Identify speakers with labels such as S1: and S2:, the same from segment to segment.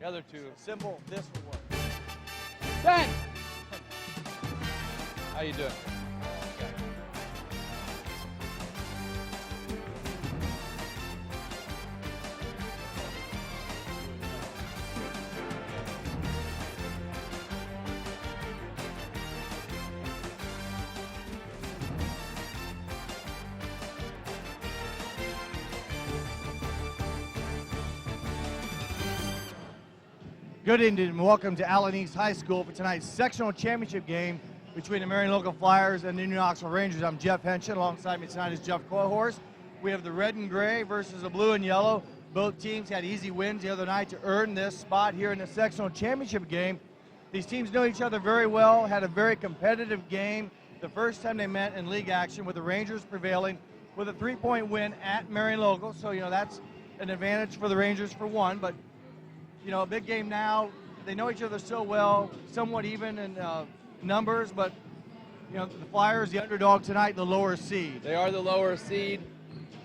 S1: The other two.
S2: Simple, this will work.
S1: 10. How you doing?
S2: Good evening and welcome to Allen East High School for tonight's sectional championship game between the Marion Local Flyers and the New Knoxville Rangers. I'm Jeff Henshin. Alongside me tonight is Jeff Coyhorse. We have the red and gray versus the blue and yellow. Both teams had easy wins the other night to earn this spot here in the sectional championship game. These teams know each other very well, had a very competitive game the first time they met in league action, with the Rangers prevailing with a 3-point win at Marion Local. So, you know, that's an advantage for the Rangers for one, but you know, a big game now. They know each other so well, somewhat even in numbers, but you know, the Flyers, the underdog tonight, the lower seed.
S1: They are the lower seed.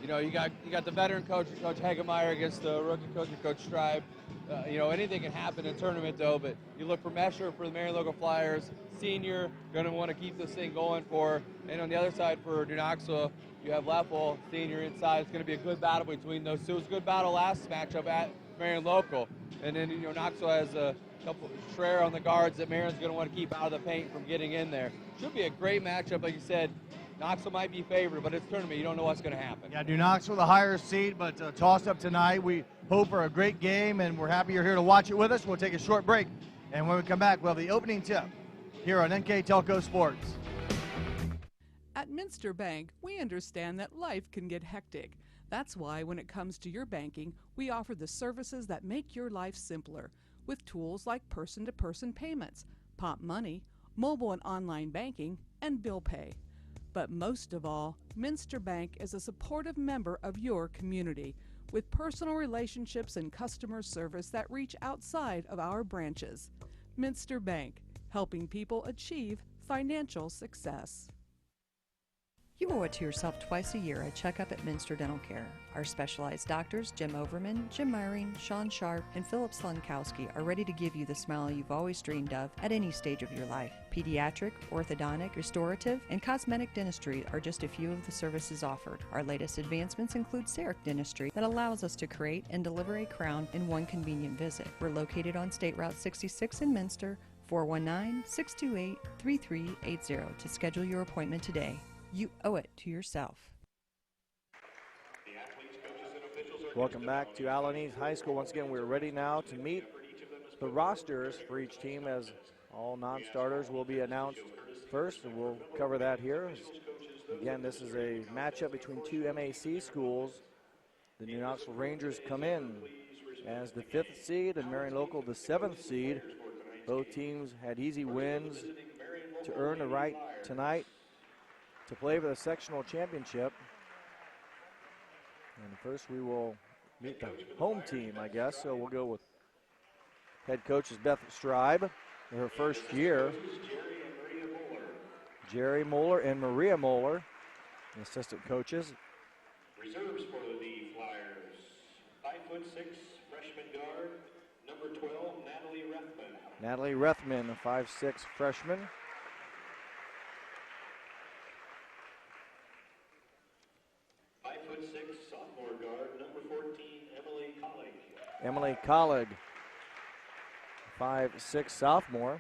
S1: You know, you got the veteran coach, Coach Hagemeyer, against the rookie coach, Coach Stribe. You know, anything can happen in a tournament, though. But you look for Mesher for the Marion Local Flyers, senior, going to want to keep this thing going for. And on the other side for New Knoxville, you have Leffel, senior, inside. It's going to be a good battle between those two. It was a good battle last matchup at Marion Local. And then, you know, Knoxville has a couple Schreier on the guards that Marion's going to want to keep out of the paint from getting in there. Should be a great matchup, like you said. Knoxville might be favored, but it's a tournament. You don't know what's going to happen.
S2: Yeah, New Knoxville the higher seed, but tossed up tonight. We hope for a great game, and we're happy you're here to watch it with us. We'll take a short break, and when we come back, we'll have the opening tip here on NKTelco Sports.
S3: At Minster Bank, we understand that life can get hectic. That's why when it comes to your banking, we offer the services that make your life simpler, with tools like person-to-person payments, Pop Money, mobile and online banking, and bill pay. But most of all, Minster Bank is a supportive member of your community, with personal relationships and customer service that reach outside of our branches. Minster Bank, helping people achieve financial success.
S4: You owe it to yourself twice a year a checkup at Minster Dental Care. Our specialized doctors, Jim Overman, Jim Marion, Sean Sharp, and Philip Slunkowski, are ready to give you the smile you've always dreamed of at any stage of your life. Pediatric, orthodontic, restorative, and cosmetic dentistry are just a few of the services offered. Our latest advancements include CEREC dentistry that allows us to create and deliver a crown in one convenient visit. We're located on State Route 66 in Minster, 419-628-3380 to schedule your appointment today. You owe it to yourself.
S5: Welcome back to Allen East High School. Once again, we're ready now to meet the rosters for each team, as all non-starters will be announced first, and we'll cover that here. Again, this is a matchup between two MAC schools. The New Knoxville Rangers come in as the 5th seed and Marion Local the 7th seed. Both teams had easy wins to earn the right tonight to play for the sectional championship. And first we will meet the home team, I guess. So we'll go with head coach is Beth Stribe in her first year. Jerry Moeller and Maria Moeller, the assistant coaches.
S6: Reserves for the Flyers, 5'6" freshman guard, number 12, Natalie Rethman.
S5: Natalie Rethman, a 5'6" freshman.
S6: 5'6" sophomore guard, number 14, Emily Collig.
S5: Emily Collig, 5'6" sophomore.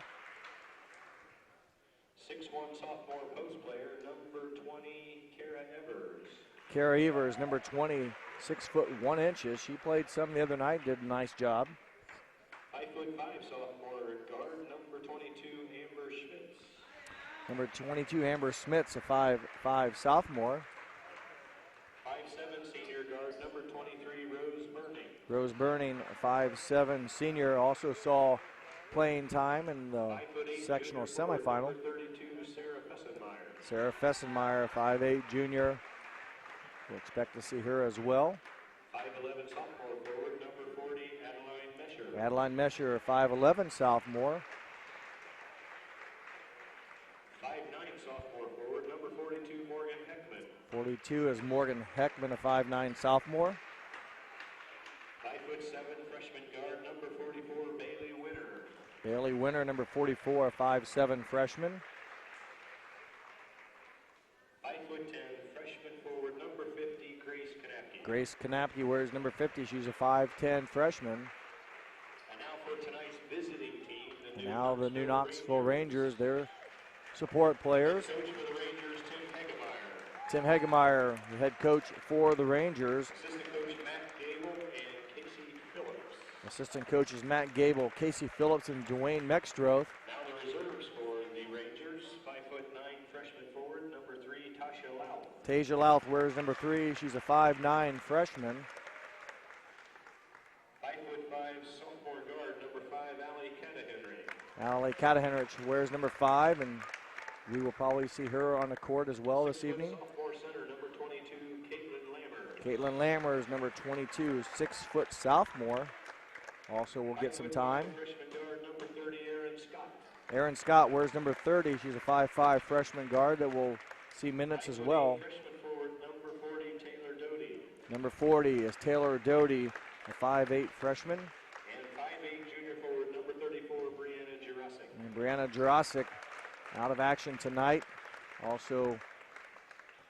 S6: 6'1" sophomore post player, number 20, Kara Evers.
S5: Kara Evers, number 20, 6'1". She played some the other night, did a nice job.
S6: 5'5" sophomore guard, number 22, Amber Schmitz.
S5: Number 22, Amber Schmitz, a 5'5" sophomore.
S6: 5'7" senior guard, number 23, Rose Burning.
S5: Rose Burning, a 5'7" senior, also saw playing time in the sectional semifinal.
S6: Number 32, Sarah Fessenmeyer.
S5: Sarah Fessenmeyer, a 5'8" junior. We'll expect to see her as well.
S6: 5'11" sophomore forward, number 40, Adeline Mesher.
S5: Adeline Mesher, a 5'11" sophomore.
S6: 5'9" sophomore forward, number 42, Morgan Heckman.
S5: 42 is Morgan Heckman, a 5'9" sophomore.
S6: 5'7" freshman guard, number 44,
S5: Bailey Winter, number 44, a 5'7" freshman.
S6: 5'10", freshman forward, number 50, Grace Kanapke.
S5: Grace Kanapke wears number 50. She's a 5'10" freshman.
S6: And now for tonight's visiting team,
S5: And now the New Knoxville Rangers, their support players.
S6: Coach for the Rangers,
S5: Tim
S6: Tim Hegemeyer.
S5: Hegemeyer, the head coach for the Rangers.
S6: Assistant coach Matt Gable and Casey Phillips.
S5: Assistant coaches Matt Gable, Casey Phillips, and Dwayne Mexstroth.
S6: Now the reserves for the Rangers, 5'9", freshman forward, number 3, Tasha Lau.
S5: Tasia Louth wears number 3. She's a 5'9" freshman.
S6: 5'5", sophomore guard, number 5, Allie Catahenry.
S5: Allie Catahenrich wears number 5, and we will probably see her on the court as well this evening.
S6: Sophomore center, number 22, Caitlin Lammer.
S5: Caitlin Lammer is number 22, 6-foot sophomore. Also will get some time.
S6: Freshman guard, number 30, Aaron Scott.
S5: Aaron Scott wears number 30. She's a 5'5" freshman guard that will see minutes as well.
S6: Freshman forward, number 40, Taylor Doty.
S5: Number 40 is Taylor Doty, a 5'8" freshman.
S6: And 5'8", junior forward, number 34, Brianna Jurasic.
S5: And Brianna Jurasic out of action tonight. Also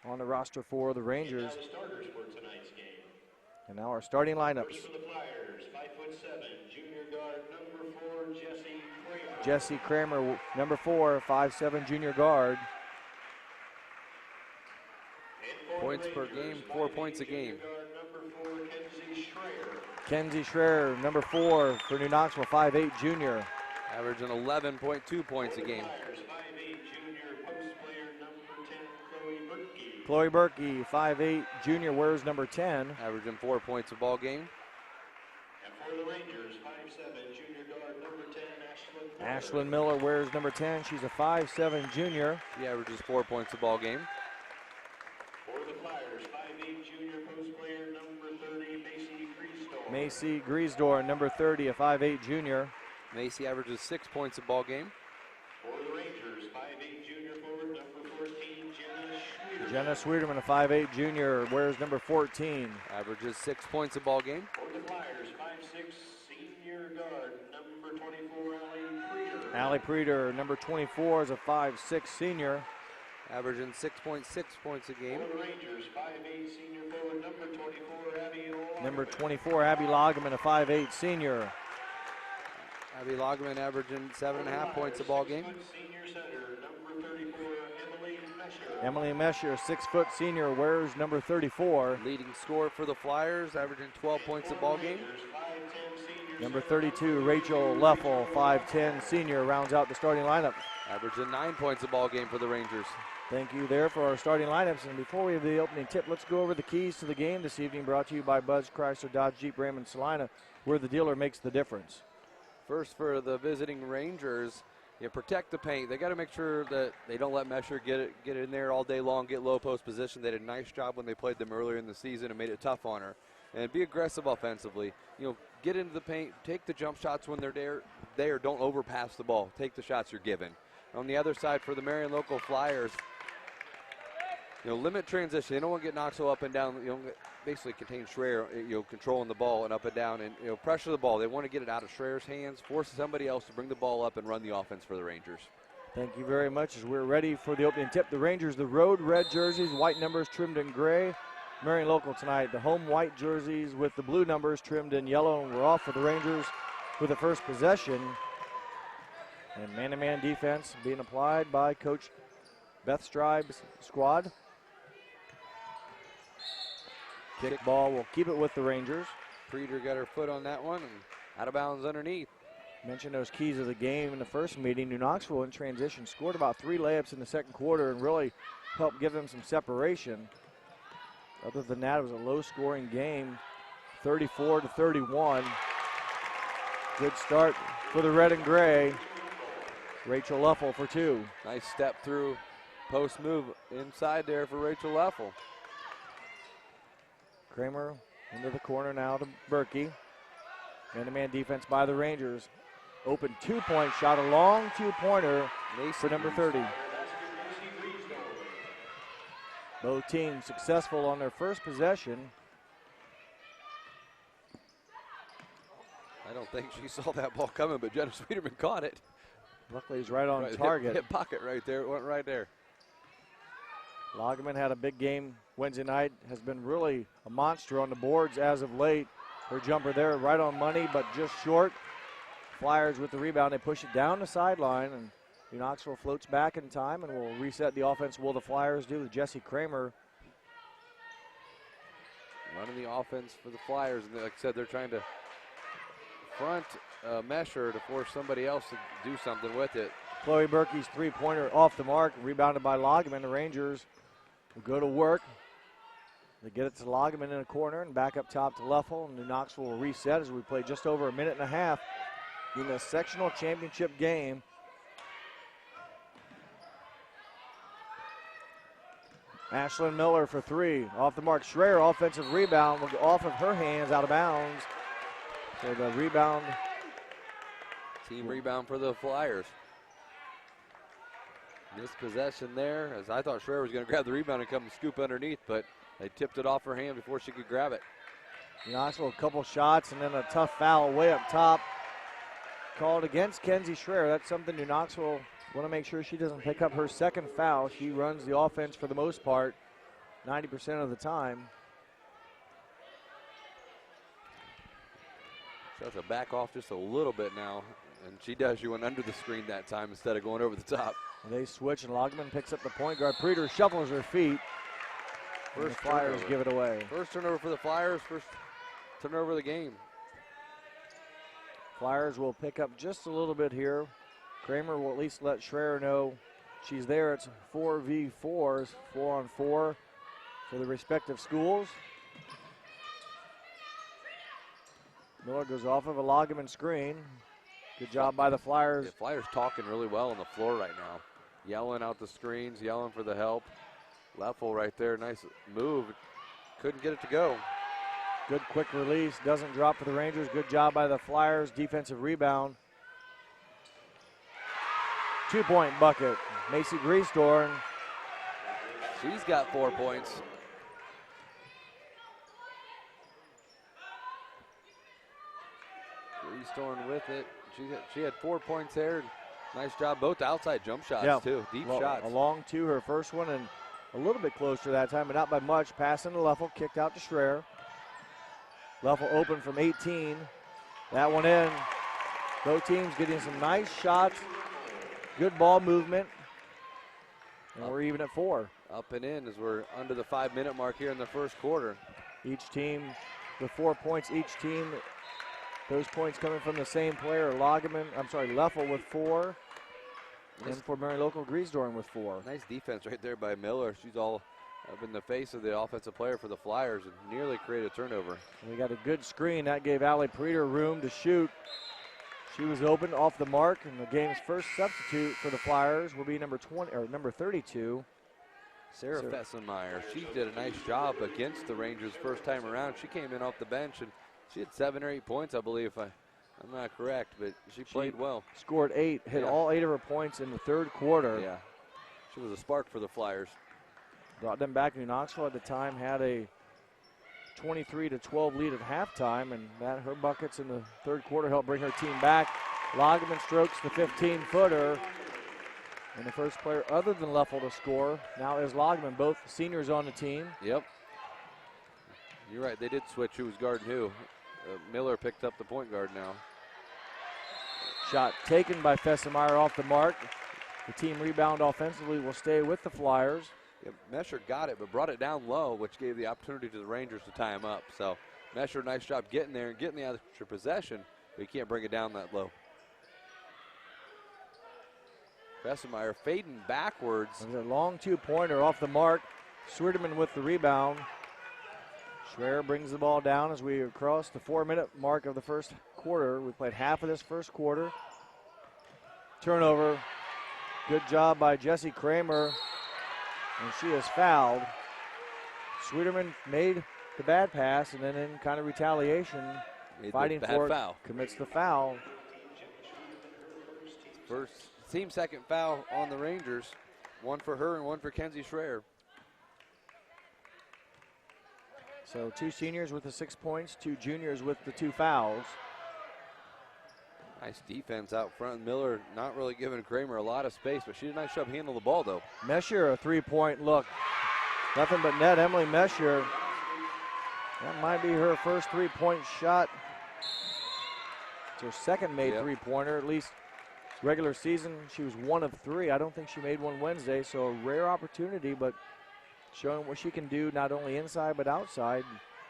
S5: on the roster for the Rangers.
S6: And now the starters for tonight's game.
S5: And now our starting lineups.
S6: First for the Flyers, 5'7", junior guard, number 4, Jesse Kramer.
S5: Jesse Kramer, number 4, 5'7" junior guard.
S6: And for
S1: Points
S6: the
S1: per
S6: Rangers,
S1: game, 4
S6: 5'8",
S1: points a
S6: junior
S1: game.
S6: guard, number 4, Kenzie Schreier.
S5: Kenzie Schreier, number 4 for New Knoxville, 5'8" junior.
S1: Averaging 11.2 points a game.
S6: Flyers, 5'8", junior post player, number 10, Chloe Berkey.
S5: Chloe Berkey, 5'8" junior, wears number 10.
S1: Averaging 4 points a ball game.
S6: And for the Rangers, 5'7", junior guard, number 10, Ashlyn Miller.
S5: Ashlyn Miller wears number 10. She's a 5'7" junior.
S1: She averages 4 points a ball game.
S6: For the Flyers, 5'8", junior post player, number 30, Macy Griesdorf.
S5: Macy Griesdor, number 30, a 5'8" junior.
S1: Macy averages 6 points a ball game.
S6: For the Rangers, 5'8", junior forward, number 14, Jenna Schwier.
S5: Jenna Sweeterman, a 5'8" junior, wears number 14.
S1: Averages 6 points a ball game.
S6: For the Flyers, 5'6", senior guard, number 24, Allie Preeter.
S5: Allie Preeter, number 24, is a 5'6" senior.
S1: Averaging 6.6 points a game.
S6: For the Rangers, 5'8", senior forward, number 24, Abby Loggeman.
S5: Number 24, Abby Loggeman, a 5'8" senior.
S1: Abby Loggeman averaging 7.5 points a ball game.
S6: 6'4" senior center, number 34, Emily Mesher.
S5: Emily Mesher, 6' senior, wears number 34.
S1: Leading scorer for the Flyers, averaging 12 points a ball game.
S6: Rangers, 5'10", senior
S5: Number
S6: center,
S5: 32, Rachel Leffel, 5'10" senior, rounds out the starting lineup.
S1: Averaging 9 points a ball game for the Rangers.
S5: Thank you there for our starting lineups. And before we have the opening tip, let's go over the keys to the game this evening, brought to you by Buzz Chrysler Dodge Jeep Ram and Salina, where the dealer makes the difference.
S1: First for the visiting Rangers, you protect the paint. They got to make sure that they don't let Mesher get in there all day long, get low post position. They did a nice job when they played them earlier in the season and made it tough on her. And be aggressive offensively. Get into the paint, take the jump shots when they're there. Don't overpass the ball. Take the shots you're given. On the other side for the Marion local Flyers, limit transition. They don't want to get Knoxville up and down. Basically contain Schreier, controlling the ball and up and down, and pressure the ball. They want to get it out of Schreier's hands, force somebody else to bring the ball up and run the offense for the Rangers.
S5: Thank you very much. As we're ready for the opening tip, the Rangers, the road red jerseys, white numbers trimmed in gray. Marion local tonight, the home white jerseys with the blue numbers trimmed in yellow, and we're off for the Rangers with the first possession. And man-to-man defense being applied by Coach Beth Stribe's squad. Kick ball will keep it with the Rangers.
S1: Preeter got her foot on that one and out of bounds underneath.
S5: Mentioned those keys of the game in the first meeting. New Knoxville in transition scored about 3 layups in the second quarter and really helped give them some separation. Other than that, it was a low-scoring game, 34-31. Good start for the red and gray. Rachel Leffel for 2.
S1: Nice step through post move inside there for Rachel Leffel.
S5: Kramer into the corner now to Berkey. Man-to-man defense by the Rangers. Open 2-point shot, a long 2-pointer for number 30. Both teams successful on their first possession.
S1: I don't
S7: don't think she saw that ball coming, but Jenna Sweeterman caught it.
S5: Luckily, he's right on target.
S7: Hit pocket right there. It went right there.
S5: Lagerman had a big game Wednesday night, has been really a monster on the boards as of late. Her jumper there right on money, but just short. Flyers with the rebound. They push it down the sideline, and New Knoxville floats back in time, and will reset the offense. Will the Flyers do with Jesse Kramer?
S7: Running the offense for the Flyers, and like I said, they're trying to front Mesher to force somebody else to do something with it.
S5: Chloe Berkey's three-pointer off the mark, rebounded by Lagerman. The Rangers will go to work. They get it to Lagerman in a corner and back up top to Leffel. And New Knoxville will reset as we play just over a minute and a half in the sectional championship game. Ashlyn Miller for three. Off the mark. Schreier, offensive rebound, will go off of her hands, out of bounds. So the rebound.
S7: Team rebound for the Flyers. Missed possession there, as I thought Schreier was going to grab the rebound and come and scoop underneath, but they tipped it off her hand before she could grab it.
S5: New Knoxville, a couple shots and then a tough foul way up top. Called against Kenzie Schreier. That's something New Knoxville want to make sure she doesn't pick up her second foul. She runs the offense for the most part 90% of the time.
S7: She has to back off just a little bit now, and she does. She went under the screen that time instead of going over the top.
S5: And they switch, and Lagerman picks up the point guard. Preeter shuffles her feet. First Flyers
S7: turnover.
S5: give it away.
S7: First turnover for the Flyers, first turnover of the game.
S5: Flyers will pick up just a little bit here. Kramer will at least let Schreier know she's there. It's 4v4s, 4-on-4 for the respective schools. Miller goes off of a Lagerman screen. Good job by the Flyers.
S7: The Flyers talking really well on the floor right now. Yelling out the screens, yelling for the help. Leffel right there, nice move. Couldn't get it to go.
S5: Good quick release, doesn't drop for the Rangers. Good job by the Flyers, defensive rebound. 2-point bucket, Macy Griesdorn.
S7: She's got 4 points. Griesdorn with it. She had 4 points there. Nice job, both outside jump shots too, deep shots.
S5: A long two, her first one, and a little bit closer that time, but not by much. Pass into Leffel, kicked out to Schreier. Leffel open from 18. That one in. Both teams getting some nice shots. Good ball movement. And we're even at 4.
S7: Up and in as we're under the 5-minute mark here in the first quarter.
S5: Each team with 4 points. Each team, those points coming from the same player. Leffel with 4. And for Marion Local, Griesdorn with 4.
S7: Nice defense right there by Miller. She's all up in the face of the offensive player for the Flyers and nearly created a turnover.
S5: We got a good screen. That gave Allie Preeter room to shoot. She was open off the mark, and the game's first substitute for the Flyers will be number 32.
S7: Sarah Fessenmeyer. She did a nice job against the Rangers first time around. She came in off the bench, and she had 7 or 8 points, I believe. I'm not correct, but she played well.
S5: Scored 8, hit all 8 of her points in the third quarter.
S7: Yeah, she was a spark for the Flyers.
S5: Brought them back. New Knoxville at the time had a 23-12 lead at halftime, and her buckets in the third quarter helped bring her team back. Lagerman strokes the 15-footer, and the first player other than Leffel to score now is Lagerman, both seniors on the team.
S7: Yep. You're right, they did switch who was guarding who. Miller picked up the point guard now.
S5: Shot taken by Fessenmeyer off the mark. The team rebound offensively will stay with the Flyers.
S7: Yeah, Mesher got it, but brought it down low, which gave the opportunity to the Rangers to tie him up. So Mesher, nice job getting there and getting the extra possession, but he can't bring it down that low. Fessenmeyer fading backwards.
S5: There's a long 2-pointer off the mark. Sweeterman with the rebound. Schreier brings the ball down as we cross the 4-minute mark of the first quarter. We played half of this first quarter. Turnover. Good job by Jessie Kramer. And she is fouled. Sweeterman made the bad pass, and then in kind of retaliation, fighting for it, commits the foul.
S7: First team second foul on the Rangers. One for her and one for Kenzie Schreier.
S5: So 2 seniors with the 6 points, 2 juniors with the 2 fouls.
S7: Nice defense out front. Miller not really giving Kramer a lot of space, but she did a nice job handling the ball, though.
S5: Mesher, a three-point look. Nothing but net. Emily Mesher, that might be her first three-point shot. It's her second made three-pointer, at least regular season. She was 1 of 3. I don't think she made one Wednesday, so a rare opportunity, but showing what she can do not only inside but outside.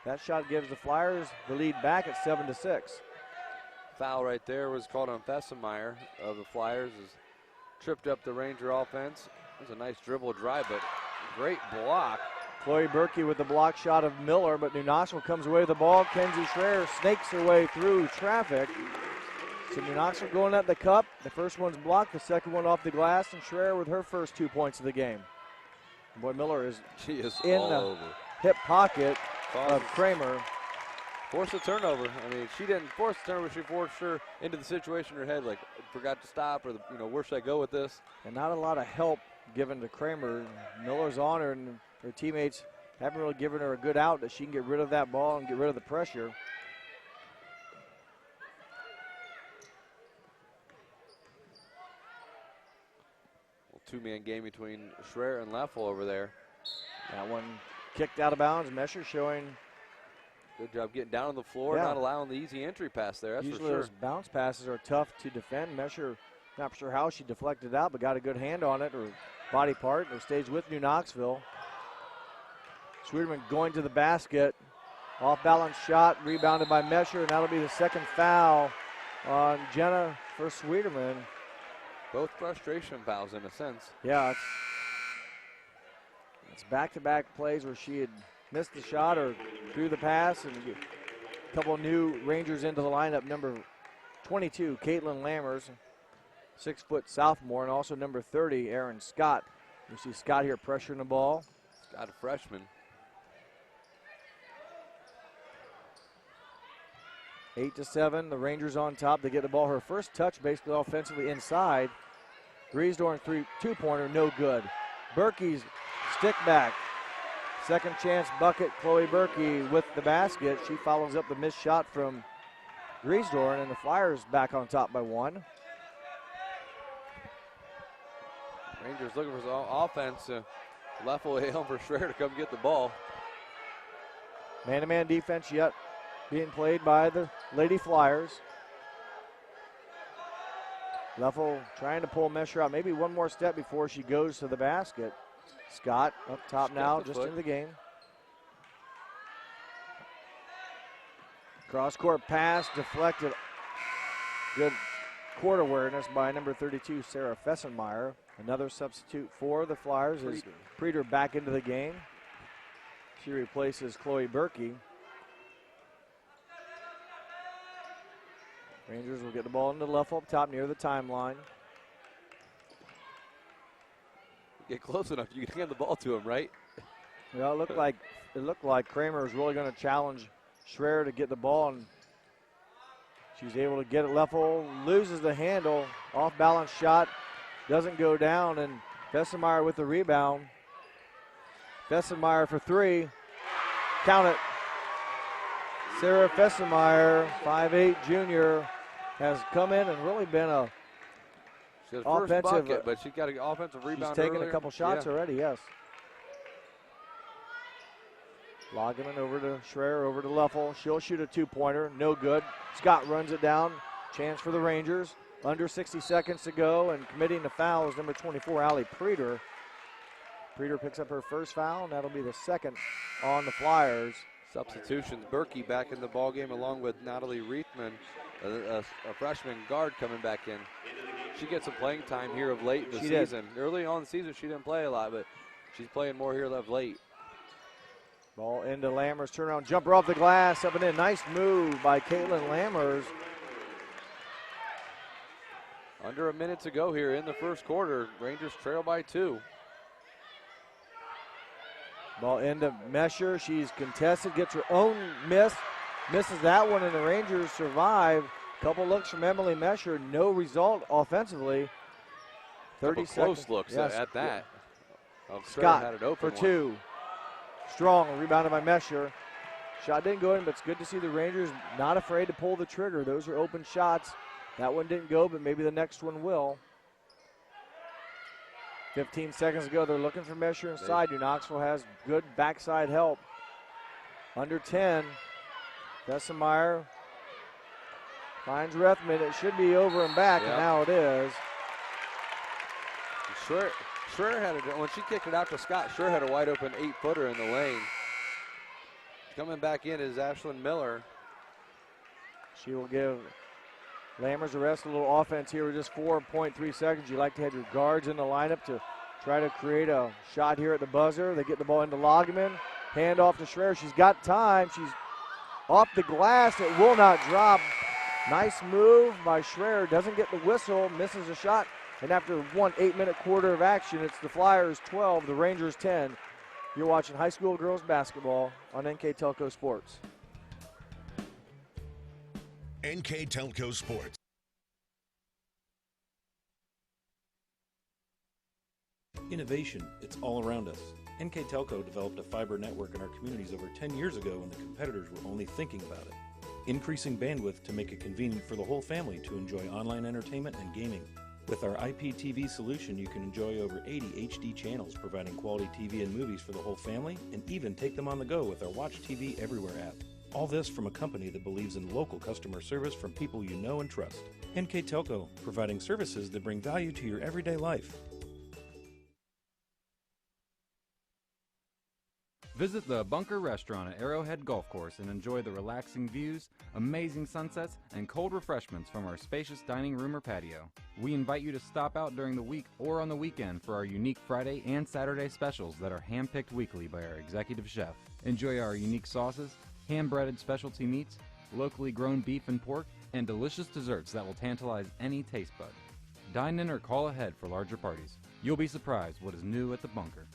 S5: That shot gives the Flyers the lead back at 7-6.
S7: Foul right there was called on Fessenmeyer of the Flyers. Has tripped up the Ranger offense. It was a nice dribble drive, but great block.
S5: Chloe Berkey with the block shot of Miller, but New Knoxville comes away with the ball. Kenzie Schreier snakes her way through traffic. So New Knoxville going at the cup. The first one's blocked, the second one off the glass, and Schreier with her first 2 points of the game. Boy, Miller is in the hip pocket of Kramer.
S7: Forced a turnover. I mean, she didn't force the turnover. She forced her into the situation in her head, like forgot to stop, or where should I go with this?
S5: And not a lot of help given to Kramer. Miller's on her, and her teammates haven't really given her a good out that she can get rid of that ball and get rid of the pressure.
S7: Two-man game between Schreier and Leffel over there.
S5: That one kicked out of bounds. Mesher showing
S7: good job getting down on the floor, not allowing the easy entry pass there. That's
S5: usually
S7: for sure.
S5: Those bounce passes are tough to defend. Mesher, not sure how she deflected out, but got a good hand on it, or body part, or stays with New Knoxville. Sweeterman going to the basket. Off-balance shot, rebounded by Mesher, and that'll be the second foul on Jenna for Sweeterman.
S7: Both frustration fouls in a sense.
S5: Yeah, it's back-to-back plays where she had missed the shot or threw the pass, and a couple of new Rangers into the lineup. Number 22, Caitlin Lammers, 6-foot sophomore, and also number 30, Aaron Scott. You see Scott here pressuring the ball.
S7: Scott, a freshman.
S5: 8-7, the Rangers on top. They get the ball. Her first touch basically offensively inside. Griesdorf two-pointer, no good. Berkey's stick back. Second chance bucket, Chloe Berkey with the basket. She follows up the missed shot from Griesdorf, and the Flyers back on top by 1.
S7: Rangers looking for some offense. Leffel hailing for Schreier to come get the ball.
S5: Man-to-man defense yet being played by the Lady Flyers. Leffel trying to pull Mesher out. Maybe one more step before she goes to the basket. Scott up top now, just into the game. Cross-court pass deflected. Good court awareness by number 32, Sarah Fessenmeyer. Another substitute for the Flyers is Preeter back into the game. She replaces Chloe Berkey. Rangers will get the ball into Leffel up top near the timeline.
S7: Get close enough, you can hand the ball to him, right?
S5: Well, it looked like Kramer was really going to challenge Schreier to get the ball, and she's able to get it. Leffel loses the handle. Off-balance shot doesn't go down, and Fessenmeyer with the rebound. Fessenmeyer for 3. Count it. Sarah Fessenmeyer, 5'8" junior, has come in and really been a
S7: she has first
S5: offensive
S7: bucket, but she got an offensive rebound.
S5: She's taken
S7: earlier.
S5: a couple shots already, yes. Logging over to Schreier, over to Leffel. She'll shoot a 2-pointer, no good. Scott runs it down. Chance for the Rangers. Under 60 seconds to go, and committing the foul is number 24, Allie Preeter. Preeter picks up her first foul, and that'll be the second on the Flyers.
S7: Substitutions. Berkey back in the ballgame along with Natalie Reithman, a freshman guard coming back in. She gets some playing time here of late in the season. Early on in the season, she didn't play a lot, but she's playing more here of late.
S5: Ball into Lammers. Turnaround jumper off the glass. Up and in. Nice move by Caitlin Lammers.
S7: Under a minute to go here in the first quarter. Rangers trail by 2.
S5: Ball into Mesher. She's contested, gets her own miss. Misses that one, and the Rangers survive. Couple looks from Emily Mesher. No result offensively. 30 seconds.
S7: Close looks at that. Oh,
S5: Scott
S7: had it open
S5: for 2. Strong, rebounded by Mesher. Shot didn't go in, but it's good to see the Rangers not afraid to pull the trigger. Those are open shots. That one didn't go, but maybe the next one will. 15 seconds ago, they're looking for Mesher inside. New Knoxville has good backside help. Under 10. Bessemeyer finds Rethman. It should be over and back, and now it is.
S7: Schreier had when she kicked it out to Scott, Schreier had a wide open 8-footer in the lane. Coming back in is Ashlyn Miller.
S5: She will give Lammers the rest, a little offense here with just 4.3 seconds. You like to have your guards in the lineup to try to create a shot here at the buzzer. They get the ball into Loggeman. Hand off to Schreier. She's got time. She's off the glass. It will not drop. Nice move by Schreier. Doesn't get the whistle. Misses a shot. And after 1 8-minute quarter of action, it's the Flyers 12, the Rangers 10. You're watching high school girls basketball on NKTelco Sports.
S8: NKTelco Sports.
S9: Innovation, it's all around us. NKTelco developed a fiber network in our communities over 10 years ago when the competitors were only thinking about it. Increasing bandwidth to make it convenient for the whole family to enjoy online entertainment and gaming. With our IPTV solution, you can enjoy over 80 HD channels, providing quality TV and movies for the whole family, and even take them on the go with our Watch TV Everywhere app. All this from a company that believes in local customer service from people you know and trust. NKTelco, providing services that bring value to your everyday life.
S10: Visit the Bunker Restaurant at Arrowhead Golf Course and enjoy the relaxing views, amazing sunsets, and cold refreshments from our spacious dining room or patio. We invite you to stop out during the week or on the weekend for our unique Friday and Saturday specials that are handpicked weekly by our executive chef. Enjoy our unique sauces, hand-breaded specialty meats, locally grown beef and pork, and delicious desserts that will tantalize any taste bud. Dine in or call ahead for larger parties. You'll be surprised what is new at the Bunker.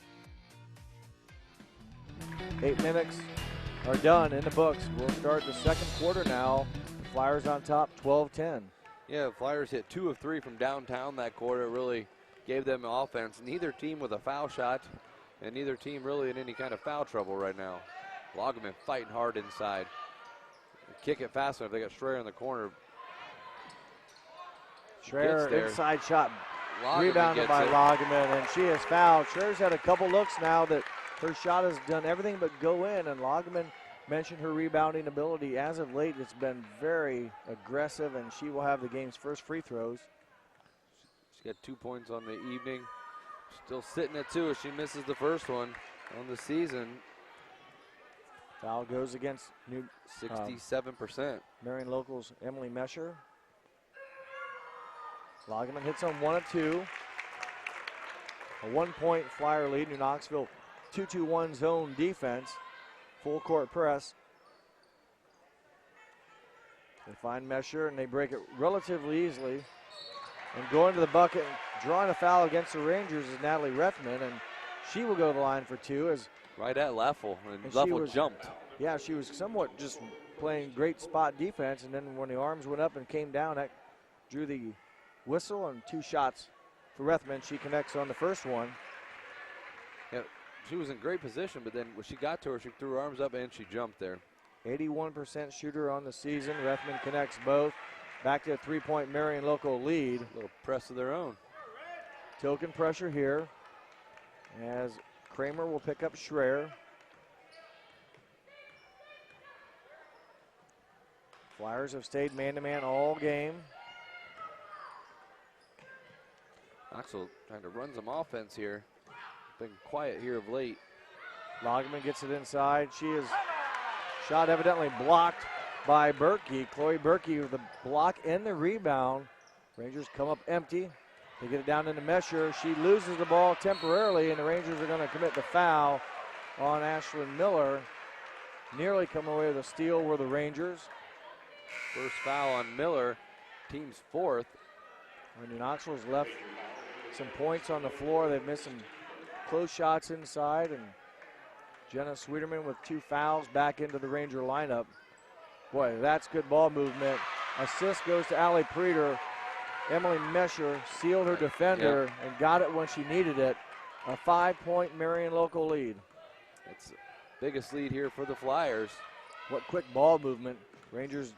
S5: 8 minutes are done in the books. We'll start the second quarter now. The Flyers on top, 12-10.
S7: Yeah, Flyers hit 2 of 3 from downtown that quarter. Really gave them offense. Neither team with a foul shot, and neither team really in any kind of foul trouble right now. Loggeman fighting hard inside. Kick it fast enough. They got Schreier in the corner.
S5: Schreier inside shot.
S7: Loggeman
S5: Rebounded by Loggeman, and she is fouled. Schreier's had a couple looks now that her shot has done everything but go in, and Loggeman mentioned her rebounding ability. As of late, it's been very aggressive, and she will have the game's first free throws.
S7: She got 2 points on the evening. Still sitting at 2 as she misses the first one on the season.
S5: Foul goes against
S7: 67%.
S5: Marion Locals' Emily Mesher. Loggeman hits on 1 of 2. A 1-point Flyer lead. New Knoxville 2-2-1 zone defense. Full court press. They find Mesher and they break it relatively easily. And going to the bucket and drawing a foul against the Rangers is Natalie Rethman, and she will go to the line for 2 as
S7: right at Leffel, and Leffel jumped.
S5: Yeah, she was somewhat just playing great spot defense, and then when the arms went up and came down, that drew the whistle, and 2 shots for Rethman. She connects on the first one.
S7: Yeah, she was in great position, but then when she got to her, she threw her arms up and she jumped there.
S5: 81% shooter on the season. Rethman connects both. Back to a 3-point Marion Local lead.
S7: A little press of their own.
S5: Token pressure here as Kramer will pick up Schreier. Flyers have stayed man-to-man all game.
S7: Knoxville trying to run some offense here. Been quiet here of late.
S5: Loggeman gets it inside. She is shot evidently blocked by Berkey. Chloe Berkey with the block and the rebound. Rangers come up empty. They get it down into Mesher. She loses the ball temporarily, and the Rangers are going to commit the foul on Ashlyn Miller. Nearly come away with a steal were the Rangers.
S7: First foul on Miller, team's 4th.
S5: New Knoxville's left some points on the floor. They've missed some close shots inside, and Jenna Sweeterman with 2 fouls back into the Ranger lineup. Boy, that's good ball movement. Assist goes to Allie Preeter. Emily Mesher sealed her defender and got it when she needed it. A 5-point Marion Local lead.
S7: It's the biggest lead here for the Flyers.
S5: What quick ball movement. Rangers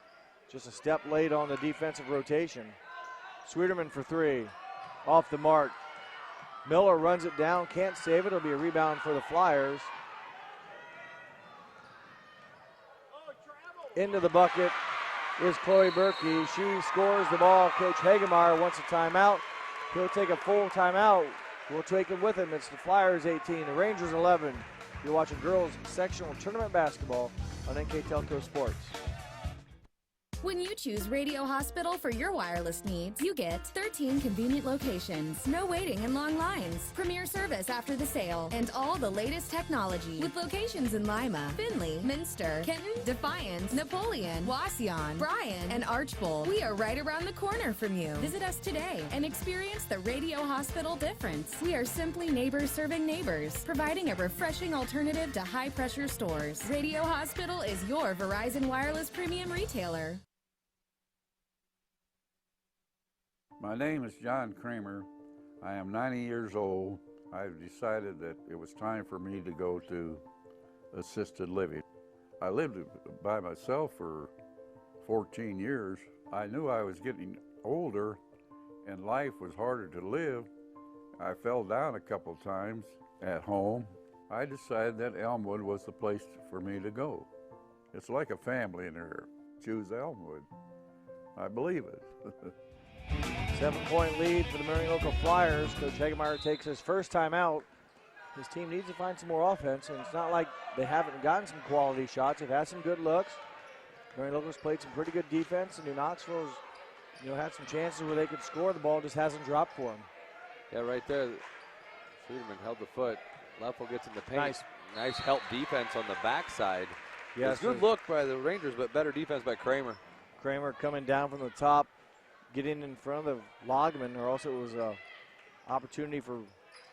S5: Just a step late on the defensive rotation. Sweeterman for three. Off the mark. Miller runs it down, can't save it. It'll be a rebound for the Flyers. Into the bucket is Chloe Berkey. She scores the ball. Coach Hagemeyer wants a timeout. He'll take a full timeout. We'll take it with him. It's the Flyers 18, the Rangers 11. You're watching girls sectional tournament basketball on NKTelco Sports.
S11: When you choose Radio Hospital for your wireless needs, you get 13 convenient locations, no waiting and long lines, premier service after the sale, and all the latest technology. With locations in Lima, Findlay, Minster, Kenton, Defiance, Napoleon, Wauseon, Bryan, and Archbold. We are right around the corner from you. Visit us today and experience the Radio Hospital difference. We are simply neighbors serving neighbors, providing a refreshing alternative to high-pressure stores. Radio Hospital is your Verizon Wireless premium retailer.
S12: My name is John Kramer. I am 90 years old. I've decided that it was time for me to go to assisted living. I lived by myself for 14 years. I knew I was getting older and life was harder to live. I fell down a couple times at home. I decided that Elmwood was the place for me to go. It's like a family in there. Choose Elmwood. I believe it.
S5: 7-point lead for the Marion Local Flyers. Coach Hagemeyer takes his first time out. His team needs to find some more offense, and it's not like they haven't gotten some quality shots. They've had some good looks. Marion Local's played some pretty good defense, and New Knoxville's had some chances where they could score. The ball just hasn't dropped for them.
S7: Yeah, right there. Schuderman held the foot. Leffel gets in the paint. Nice help defense on the backside.
S5: Yeah,
S7: good look by the Rangers, but better defense by Kramer.
S5: Kramer coming down from the top, getting in front of Logman, or also it was an opportunity for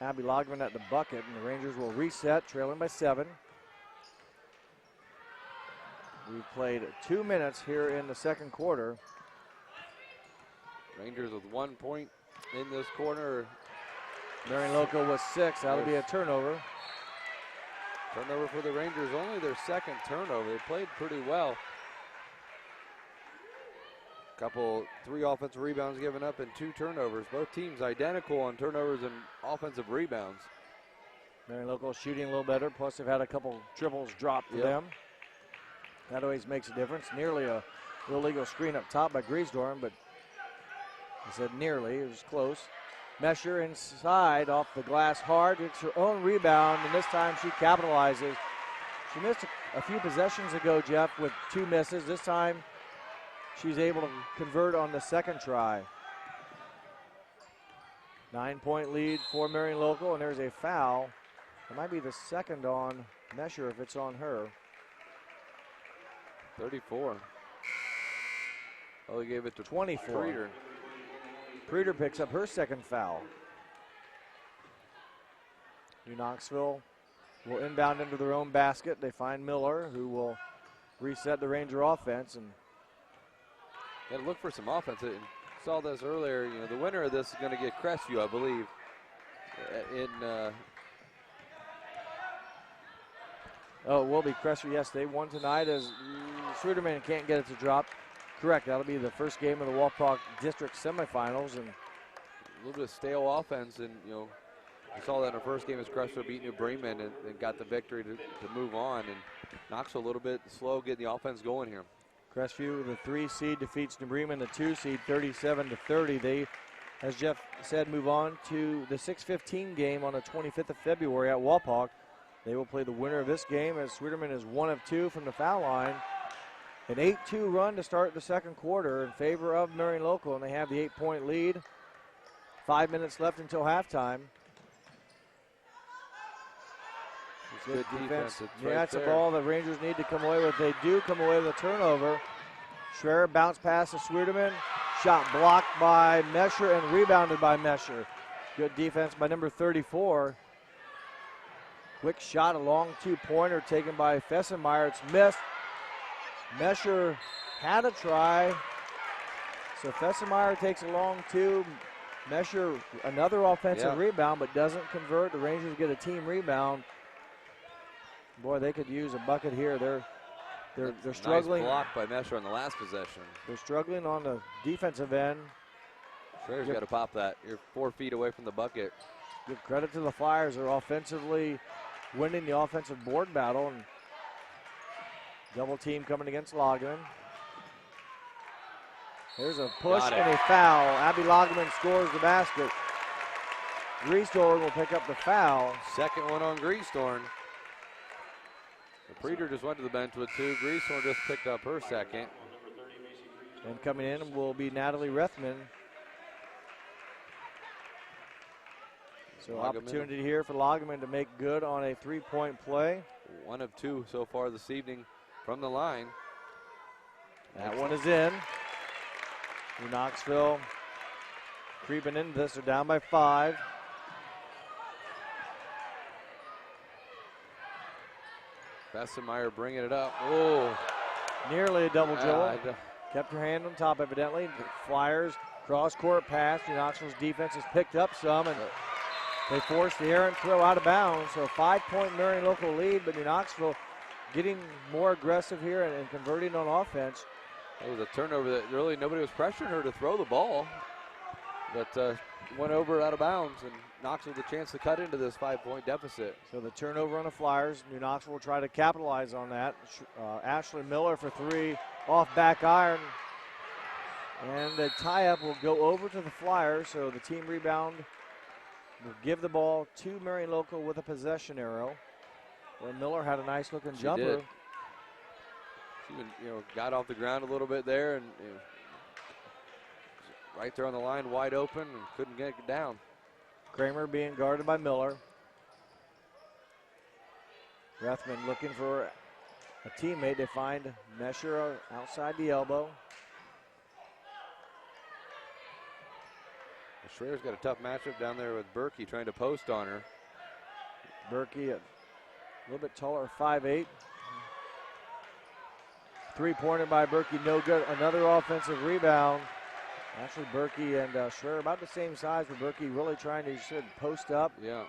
S5: Abby Logman at the bucket, and the Rangers will reset, trailing by 7. We've played 2 minutes here in the second quarter.
S7: Rangers with 1 point in this corner.
S5: Marion Local with 6. That'll be a turnover.
S7: Turnover for the Rangers, only their second turnover. They played pretty well. Three offensive rebounds given up and 2 turnovers. Both teams identical on turnovers and offensive rebounds.
S5: Marion Local shooting a little better, plus they've had a couple triples dropped to them. That always makes a difference. Nearly a illegal screen up top by Griesdorm, but I said nearly, it was close. Mesher inside off the glass hard. It's her own rebound, and this time she capitalizes. She missed a few possessions ago, Jeff, with 2 misses. This time she's able to convert on the second try. 9-point lead for Marion Local, and there's a foul. It might be the second on Mesher if it's on her.
S7: 34. Oh, he gave it to
S5: 24.
S7: Preeter.
S5: Preeter picks up her second foul. New Knoxville will inbound into their own basket. They find Miller, who will reset the Ranger offense. And
S7: got to look for some offense. I saw this earlier. The winner of this is going to get Crestview, I believe. It
S5: will be Crestview. Yes, they won tonight as Schruderman can't get it to drop. Correct. That'll be the first game of the Walpock District semifinals. And
S7: a little bit of stale offense. And, we saw that in our first game as Crestview beat New Bremen and got the victory to move on. And Knoxville a little bit slow getting the offense going here.
S5: Crestview, the 3 seed, defeats New Bremen, the 2 seed, 37-30. They, as Jeff said, move on to the 6:15 game on the 25th of February at Walpock. They will play the winner of this game as Sweeterman is 1 of 2 from the foul line. An 8-2 run to start the second quarter in favor of Marion Local, and they have the 8-point lead. 5 minutes left until halftime. Good defense. That's a ball the Rangers need to come away with. They do come away with a turnover. Schreier bounce pass to Sweeterman. Shot blocked by Mesher and rebounded by Mesher. Good defense by number 34. Quick shot, a long 2-pointer taken by Fessenmeyer. It's missed. Mesher had a try. So Fessenmeyer takes a long 2. Mesher another offensive rebound, but doesn't convert. The Rangers get a team rebound. Boy, they could use a bucket here. They're They're struggling.
S7: Nice block by Mesher on the last possession.
S5: They're struggling on the defensive end.
S7: Schroeder's got to pop that. You're 4 feet away from the bucket.
S5: Give credit to the Flyers. They're offensively winning the offensive board battle. And double team coming against Loggeman. There's a push and a foul. Abby Loggeman scores the basket. Greasthorn will pick up the foul.
S7: Second one on Greasthorn. The Preeter just went to the bench with 2. Greasthorn just picked up her second.
S5: And coming in will be Natalie Rethman. So opportunity here for Loggeman to make good on a 3-point play.
S7: 1 of 2 so far this evening from the line.
S5: That one is in. New Knoxville creeping into this. They're down by 5.
S7: Bessemeyer bringing it up. Oh,
S5: nearly a double dribble. Kept her hand on top, evidently. The Flyers cross-court pass. New Knoxville's defense has picked up some, and they forced the errant throw out of bounds. So a 5-point Marion local lead, but New Knoxville getting more aggressive here and converting on offense.
S7: It was a turnover that really nobody was pressuring her to throw the ball, but went over out of bounds, and Knoxville with a chance to cut into this 5-point deficit.
S5: So the turnover on the Flyers. New Knoxville will try to capitalize on that. Ashley Miller for 3 off back iron. And the tie-up will go over to the Flyers, so the team rebound will give the ball to Marion Local with a possession arrow. Where Miller had a nice looking jumper.
S7: She even, got off the ground a little bit there, and right there on the line, wide open, and couldn't get it down.
S5: Kramer being guarded by Miller. Rethman looking for a teammate. They find Mesher outside the elbow.
S7: Schrader's got a tough matchup down there with Berkey trying to post on her.
S5: Berkey a little bit taller, 5'8". 3-pointer by Berkey, no good. Another offensive rebound. Actually, Berkey and Schrader about the same size, but Berkey really trying to post up.
S7: Yeah.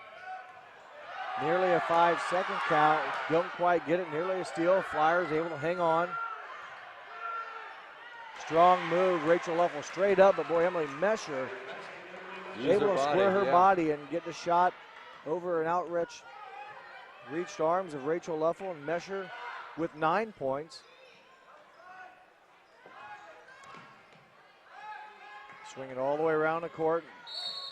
S5: Nearly a 5-second count. Don't quite get it. Nearly a steal. Flyers able to hang on. Strong move. Rachel Leffel straight up, but boy, Emily Mesher able to square her body and get the shot over an outreached arms of Rachel Leffel, and Mesher with 9 points. Swing it all the way around the court.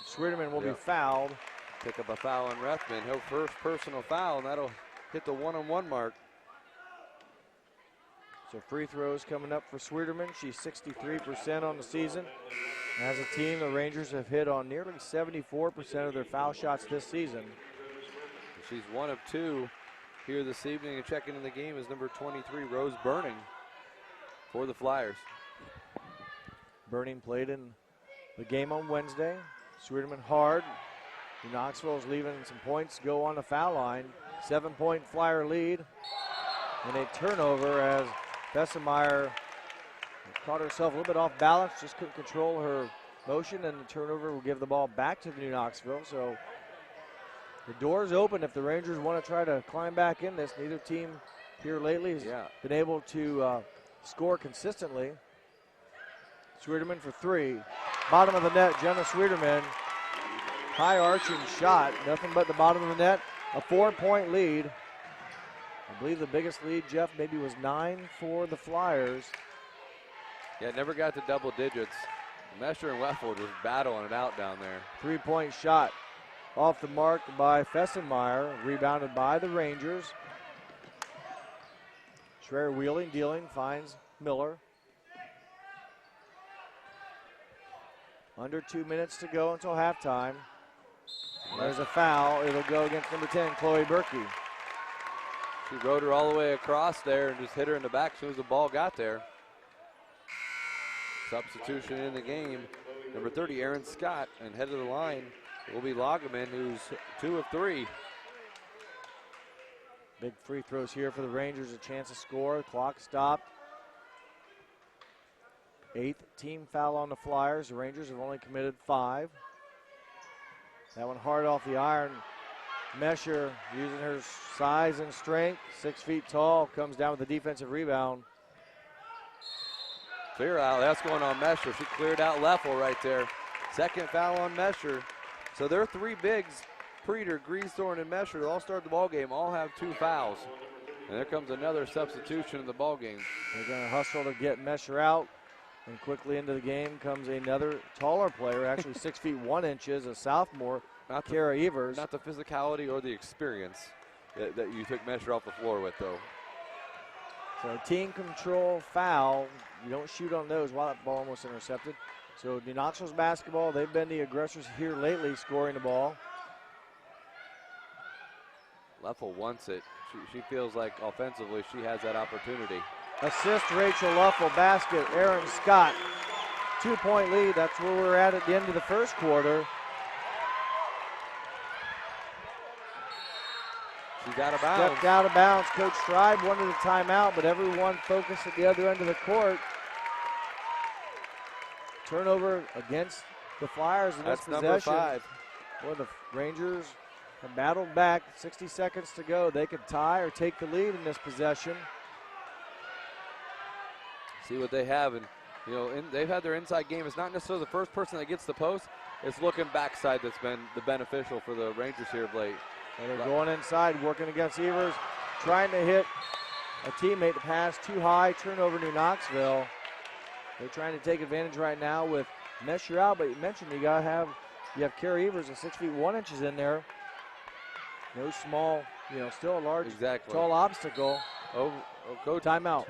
S5: Schwieterman will be fouled.
S7: Pick up a foul on Rethman. Her first personal foul, and that'll hit the 1-on-1 mark.
S5: So free throws coming up for Schwieterman. She's 63% on the season. As a team, the Rangers have hit on nearly 74% of their foul shots this season.
S7: She's 1 of 2 here this evening, and checking in the game is number 23, Rose Burning, for the Flyers.
S5: Burning played in the game on Wednesday. Schwieterman hard. Knoxville is leaving some points go on the foul line. 7-point Flyer lead. And a turnover as Bessemeyer caught herself a little bit off balance, just couldn't control her motion, and the turnover will give the ball back to New Knoxville. So the door's open if the Rangers want to try to climb back in this. Neither team here lately has been able to score consistently. Schwieterman for 3. Bottom of the net, Jenna Schwieterman. High arching shot, nothing but the bottom of the net. A 4-point lead. I believe the biggest lead, Jeff, maybe was 9 for the Flyers.
S7: Yeah, never got to double digits. Mesher and Weffel just battling it out down there.
S5: 3-point shot off the mark by Fessenmeyer, rebounded by the Rangers. Schreier wheeling, dealing, finds Miller. Under 2 minutes to go until halftime. There's a foul. It'll go against number 10, Chloe Berkey.
S7: She rode her all the way across there and just hit her in the back as soon as the ball got there. Substitution in the game. Number 30, Aaron Scott, and head of the line will be Loggeman, who's 2 of 3.
S5: Big free throws here for the Rangers, a chance to score. Clock stopped. 8th team foul on the Flyers. The Rangers have only committed 5. That one hard off the iron. Mesher using her size and strength, 6 feet tall, comes down with a defensive rebound.
S7: Clear out, that's going on Mesher. She cleared out Leffel right there. Second foul on Mesher. So their three bigs, Preeter, Greensthorne, and Mesher, they all start the ball game, all have 2 fouls. And there comes another substitution in the ball game.
S5: They're going to hustle to get Mesher out. And quickly into the game comes another taller player, actually 6 feet 1 inches, a sophomore, Kara Evers.
S7: Not the physicality or the experience that you took Mesher off the floor with, though.
S5: So team control foul. You don't shoot on those. Wow, that ball almost intercepted. So New Knoxville's basketball. They've been the aggressors here lately, scoring the ball.
S7: Leffel wants it. She feels like offensively she has that opportunity.
S5: Assist Rachel Leffel, basket Aaron Scott. 2-point lead. That's where we're at the end of the first quarter.
S7: She's out of bounds.
S5: Stepped out of bounds. Coach Schreiber wanted a timeout, but everyone focused at the other end of the court. Turnover against the Flyers in this possession.
S7: That's number 5.
S5: Well, the Rangers have battled back. 60 seconds to go. They could tie or take the lead in this possession.
S7: See what they have, and they've had their inside game. It's not necessarily the first person that gets the post. It's looking backside that's been the beneficial for the Rangers here of late.
S5: And they're going inside, working against Evers, trying to hit a teammate. The pass too high, turnover New Knoxville. They're trying to take advantage right now with Mesher out, but you mentioned you have Kara Evers, a 6 feet 1 inches in there. No small, still a large, tall obstacle.
S7: Coach.
S5: Timeout.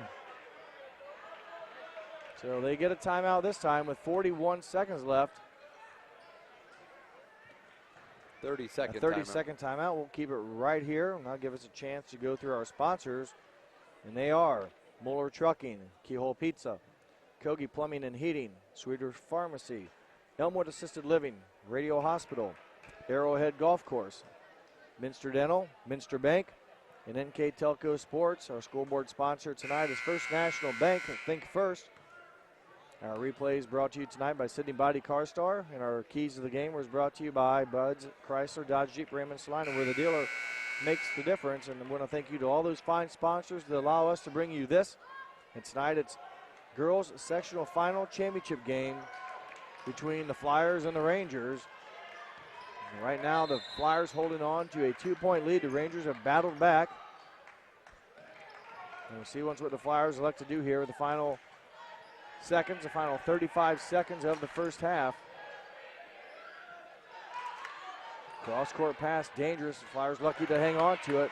S5: So they get a timeout this time with 41 seconds left.
S7: 30-second
S5: 30-second timeout. We'll keep it right here, and that'll give us a chance to go through our sponsors. And they are Mueller Trucking, Keyhole Pizza, Kogi Plumbing and Heating, Sweeter Pharmacy, Elmwood Assisted Living, Radio Hospital, Arrowhead Golf Course, Minster Dental, Minster Bank, and NKTelco Sports. Our scoreboard sponsor tonight is First National Bank. Think First. Our replay is brought to you tonight by Sydney Body Car Star, and our keys to the game was brought to you by Bud's Chrysler Dodge Jeep Raymond Salina, where the dealer makes the difference. And I want to thank you to all those fine sponsors that allow us to bring you this. And tonight it's girls sectional final championship game between the Flyers and the Rangers. And right now the Flyers holding on to a 2-point lead. The Rangers have battled back. And we'll see what the Flyers elect to do here with the final seconds, the final 35 seconds of the first half. Cross-court pass, dangerous. The Flyers lucky to hang on to it.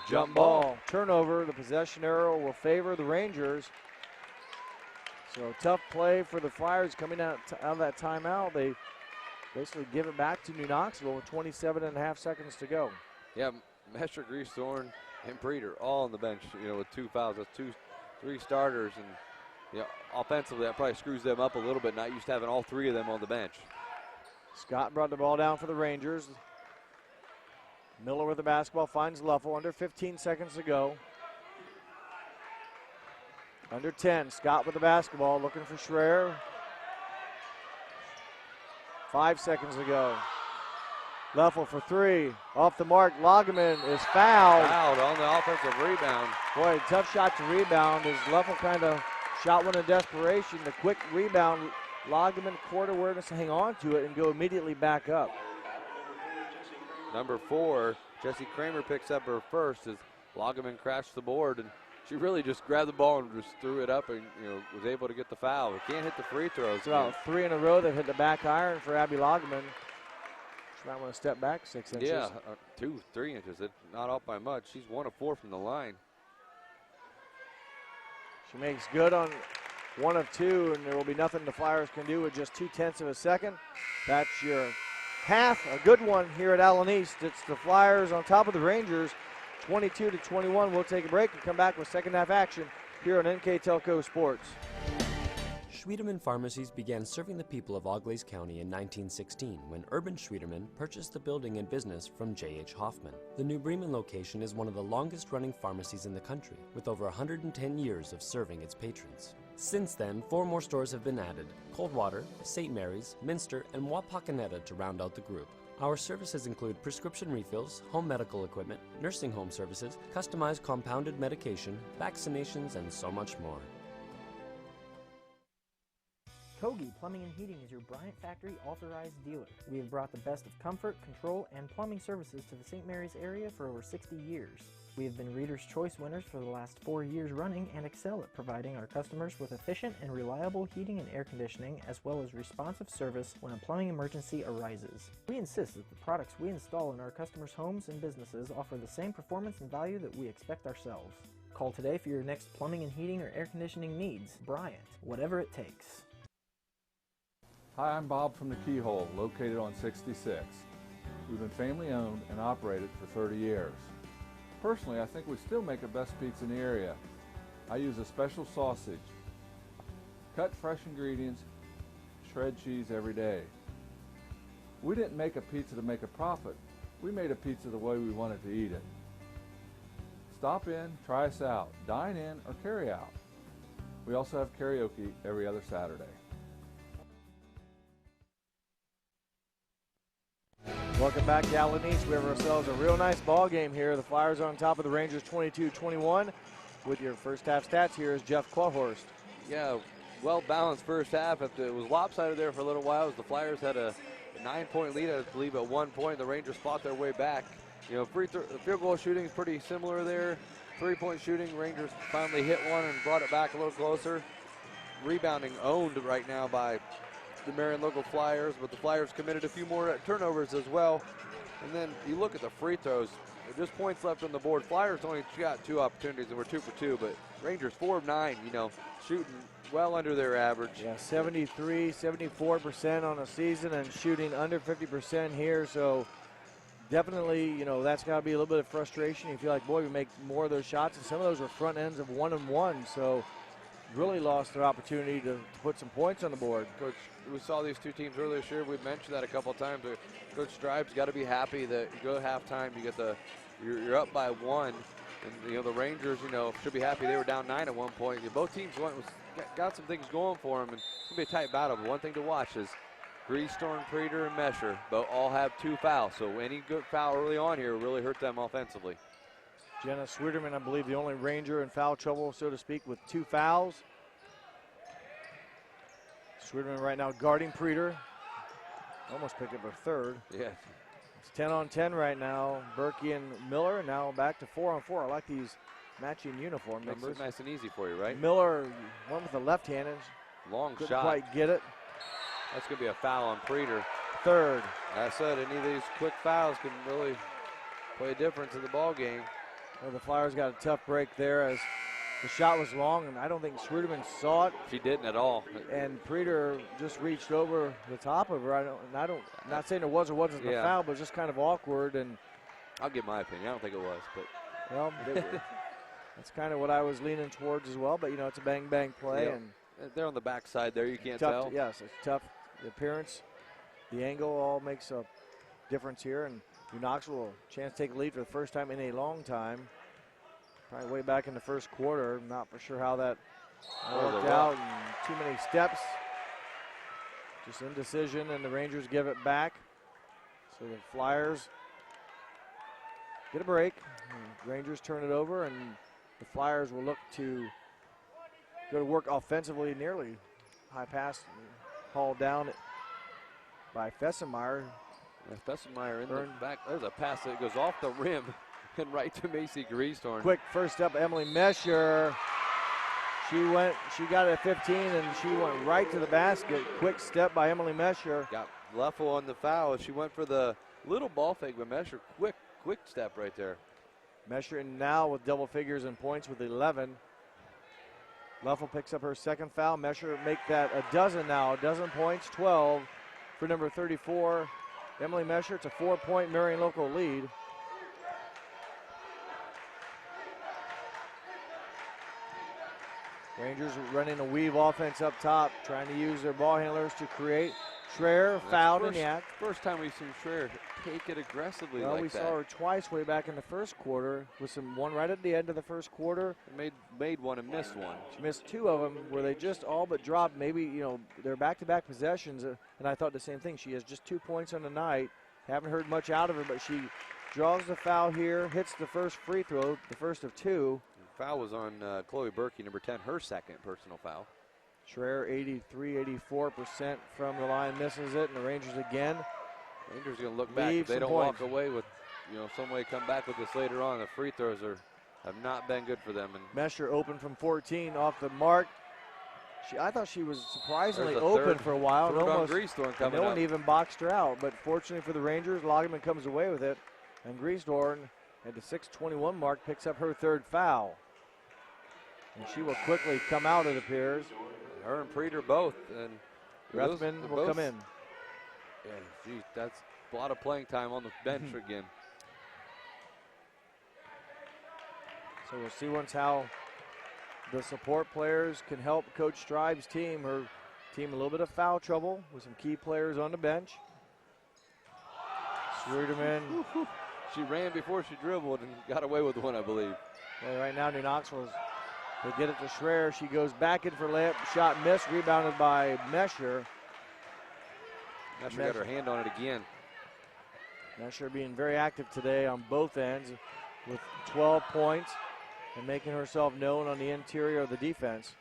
S5: Jump ball. Turnover. The possession arrow will favor the Rangers. So tough play for the Flyers coming out of that timeout. They basically give it back to New Knoxville with 27.5 seconds to go.
S7: Yeah, Mesher, Greensthorne, and Preeter all on the bench, with 2 fouls. That's 3 starters, and offensively, that probably screws them up a little bit, not used to having all 3 of them on the bench.
S5: Scott brought the ball down for the Rangers. Miller with the basketball finds Leffel. Under 15 seconds to go. Under 10, Scott with the basketball, looking for Schreier. 5 seconds to go. Leffel for 3, off the mark. Lagerman is fouled.
S7: Fouled on the offensive rebound.
S5: Boy, tough shot to rebound as Leffel kind of shot one in desperation. The quick rebound, Lagerman court awareness to hang on to it and go immediately back up.
S7: Number 4, Jessie Kramer picks up her first as Lagerman crashed the board, and she really just grabbed the ball and just threw it up and was able to get the foul. But can't hit the free throws.
S5: It's about 3 in a row that hit the back iron for Abby Lagerman. She might want to step back 6 inches.
S7: Yeah, 2-3 inches. It's not off by much. She's 1 of 4 from the line.
S5: She makes good on 1 of 2, and there will be nothing the Flyers can do with just 0.2 of a second. That's your half, a good one here at Allen East. It's the Flyers on top of the Rangers, 22-21. We'll take a break and come back with second half action here on NKTelco Sports.
S13: Schwiedemann Pharmacies began serving the people of Auglaize County in 1916 when Urban Schwiedemann purchased the building and business from J.H. Hoffman. The New Bremen location is one of the longest-running pharmacies in the country, with over 110 years of serving its patrons. Since then, 4 more stores have been added: Coldwater, St. Mary's, Minster, and Wapakoneta to round out the group. Our services include prescription refills, home medical equipment, nursing home services, customized compounded medication, vaccinations, and so much more.
S14: Kogi Plumbing and Heating is your Bryant Factory authorized dealer. We have brought the best of comfort, control, and plumbing services to the St. Mary's area for over 60 years. We have been Reader's Choice winners for the last 4 years running and excel at providing our customers with efficient and reliable heating and air conditioning, as well as responsive service when a plumbing emergency arises. We insist that the products we install in our customers' homes and businesses offer the same performance and value that we expect ourselves. Call today for your next plumbing and heating or air conditioning needs. Bryant, whatever it takes.
S15: Hi, I'm Bob from the Keyhole, located on 66. We've been family owned and operated for 30 years. Personally, I think we still make the best pizza in the area. I use a special sausage. Cut fresh ingredients, shred cheese every day. We didn't make a pizza to make a profit. We made a pizza the way we wanted to eat it. Stop in, try us out, dine in, or carry out. We also have karaoke every other Saturday.
S5: Welcome back to Allen East. We have ourselves a real nice ball game here. The Flyers are on top of the Rangers 22-21. With your first half stats, here is Jeff Quahorst.
S7: Yeah, well-balanced first half. It was lopsided there for a little while as the Flyers had a 9-point lead, I believe, at one point. The Rangers fought their way back. You know, field goal shooting is pretty similar there. 3-point shooting, Rangers finally hit one and brought it back a little closer. Rebounding owned right now by the Marion local Flyers, but the Flyers committed a few more turnovers as well. And then you look at the free throws, just points left on the board. Flyers only got 2 opportunities and we're 2 for 2, but Rangers 4 of 9, you know, shooting well under their average.
S5: Yeah, 73, 74% on a season and shooting under 50% here. So definitely, you know, that's got to be a little bit of frustration. You feel like, boy, we make more of those shots, and some of those are front ends of 1-and-1. So really lost their opportunity to put some points on the board.
S7: Coach, we saw these two teams earlier this year. We've mentioned that a couple of times. Coach Stripe's got to be happy that you go to halftime, you get you're up by 1, and you know the Rangers, you know, should be happy they were down 9 at one point. Both teams got some things going for them, and it's gonna be a tight battle. But one thing to watch is Greastorm, Preeter, and Mesher. Both all have 2 fouls, so any good foul early on here will really hurt them offensively.
S5: Jenna Swiderman, I believe, the only Ranger in foul trouble, so to speak, with 2 fouls. Swiderman right now guarding Preeter. Almost picked up a third.
S7: Yeah.
S5: It's 10 on 10 right now. Berkey and Miller now back to 4 on 4. I like these matching uniform
S7: Makes
S5: numbers.
S7: it nice and easy for you, right?
S5: Miller went with the left hand and
S7: long
S5: couldn't
S7: shot.
S5: quite get it.
S7: That's going to be a foul on Preeter.
S5: Third.
S7: I said any of these quick fouls can really play a difference in the ball game.
S5: Well, the Flyers got a tough break there as the shot was long, and I don't think Swiderman saw it.
S7: She didn't at all.
S5: And Preeter just reached over the top of her. Not saying it was or wasn't a foul, but it was just kind of awkward. And
S7: I'll give my opinion. I don't think it was, but
S5: well, that's kind of what I was leaning towards as well. But you know, it's a bang play, and
S7: they're on the backside there. You can't
S5: tough
S7: tell.
S5: Yes, it's tough. The appearance, the angle, all makes a difference here. And Knoxville chance to take a lead for the first time in a long time. Probably way back in the first quarter. Not for sure how that worked out. And too many steps. Just indecision, and the Rangers give it back. So the Flyers get a break. Rangers turn it over, and the Flyers will look to go to work offensively. Nearly high pass hauled down by Fessenmeyer.
S7: Fessenmeyer in the back. There's a pass that goes off the rim and right to Macy Greastorm.
S5: Quick first up, Emily Mesher. She got it at 15, and she went right to the basket. Quick step by Emily Mesher.
S7: Got Leffel on the foul. She went for the little ball fake, but Mesher, quick step right there.
S5: Mesher now with double figures in points with 11. Leffel picks up her second foul. Mesher make that a dozen now. A dozen points, 12 for number 34. Emily Mesher. It's a 4-point Marion local lead. Rangers running a weave offense up top, trying to use their ball handlers to create. Schreier fouled in the act.
S7: First time we've seen Schreier take it aggressively
S5: well,
S7: like that.
S5: We saw her twice way back in the first quarter, with one right at the end of the first quarter.
S7: Made one and missed one.
S5: She missed 2 of them where they just all but dropped. Maybe, you know, they're back-to-back possessions, and I thought the same thing. She has just 2 points on the night, Haven't heard much out of her, but she draws the foul here, hits the first free throw, the first of two.
S7: The foul was on Chloe Berkey, number 10, her second personal foul.
S5: Schreier 83-84% from the line, misses it, and the Rangers again.
S7: Rangers going to look back. If they don't walk away with, some way come back with this later on. The free throws have not been good for them. And
S5: Mesher open from 14 off the mark. I thought she was surprisingly open for a while.
S7: Third on Griesdorn coming
S5: no one even boxed her out, but fortunately for the Rangers, Lagerman comes away with it, and Griesdorn at the 6:21 mark picks up her third foul. And she will quickly come out, it appears.
S7: Her and Preeter both. And
S5: Rethman will come in.
S7: Yeah, geez, that's a lot of playing time on the bench again.
S5: So we'll see once how the support players can help Coach Stribe's team. Her team a little bit of foul trouble with some key players on the bench. Sweeterman.
S7: She ran before she dribbled and got away with one, I believe.
S5: Well, right now, New Knoxville, they get it to Schreier. She goes back in for layup. Shot missed, rebounded by Mesher.
S7: Mesher got her hand on it again.
S5: Mesher being very active today on both ends with 12 points and making herself known on the interior of the defense.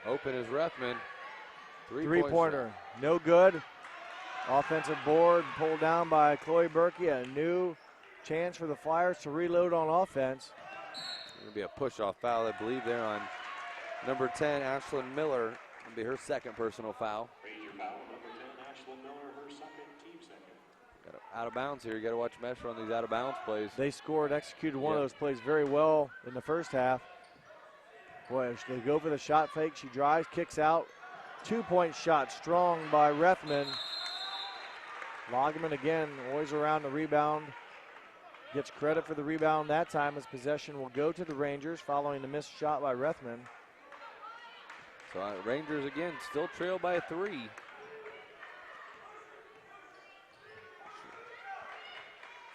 S7: Open is Rethman.
S5: Three-pointer, no good. Offensive board pulled down by Chloe Berkey. A new chance for the Flyers to reload on offense.
S7: Going to be a push-off foul, I believe, there on number 10, Ashlyn Miller. Going to be her second personal foul. Got out of bounds here. You got to watch Mesher on these out of bounds plays.
S5: They scored, executed one of those plays very well in the first half. Boy, they go for the shot fake. She drives, kicks out. 2-point shot, strong by Rethman. Lagerman again, always around the rebound. Gets credit for the rebound that time as possession will go to the Rangers following the missed shot by Rethman.
S7: So Rangers again still trail by 3.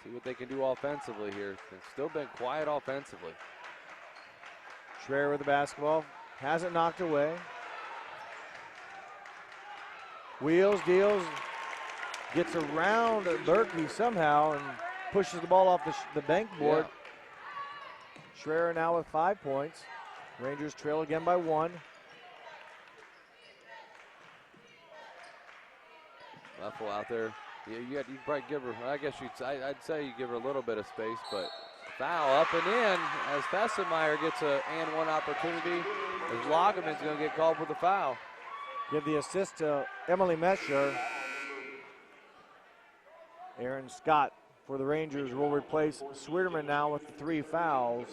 S7: See what they can do offensively here. They've still been quiet offensively.
S5: Schreier with the basketball. Has it knocked away. Wheels, deals. Gets around Berkey somehow and pushes the ball off the bank board. Yeah. Schreier now with 5 points. Rangers trail again by 1.
S7: Leffel out there. Yeah, you probably give her, I guess I'd say you give her a little bit of space, but foul up and in as Fessenmeyer gets a and one opportunity as Lagerman's going to get called for the foul.
S5: Give the assist to Emily Mesher. Aaron Scott for the Rangers will replace Sweeterman now with the 3 fouls.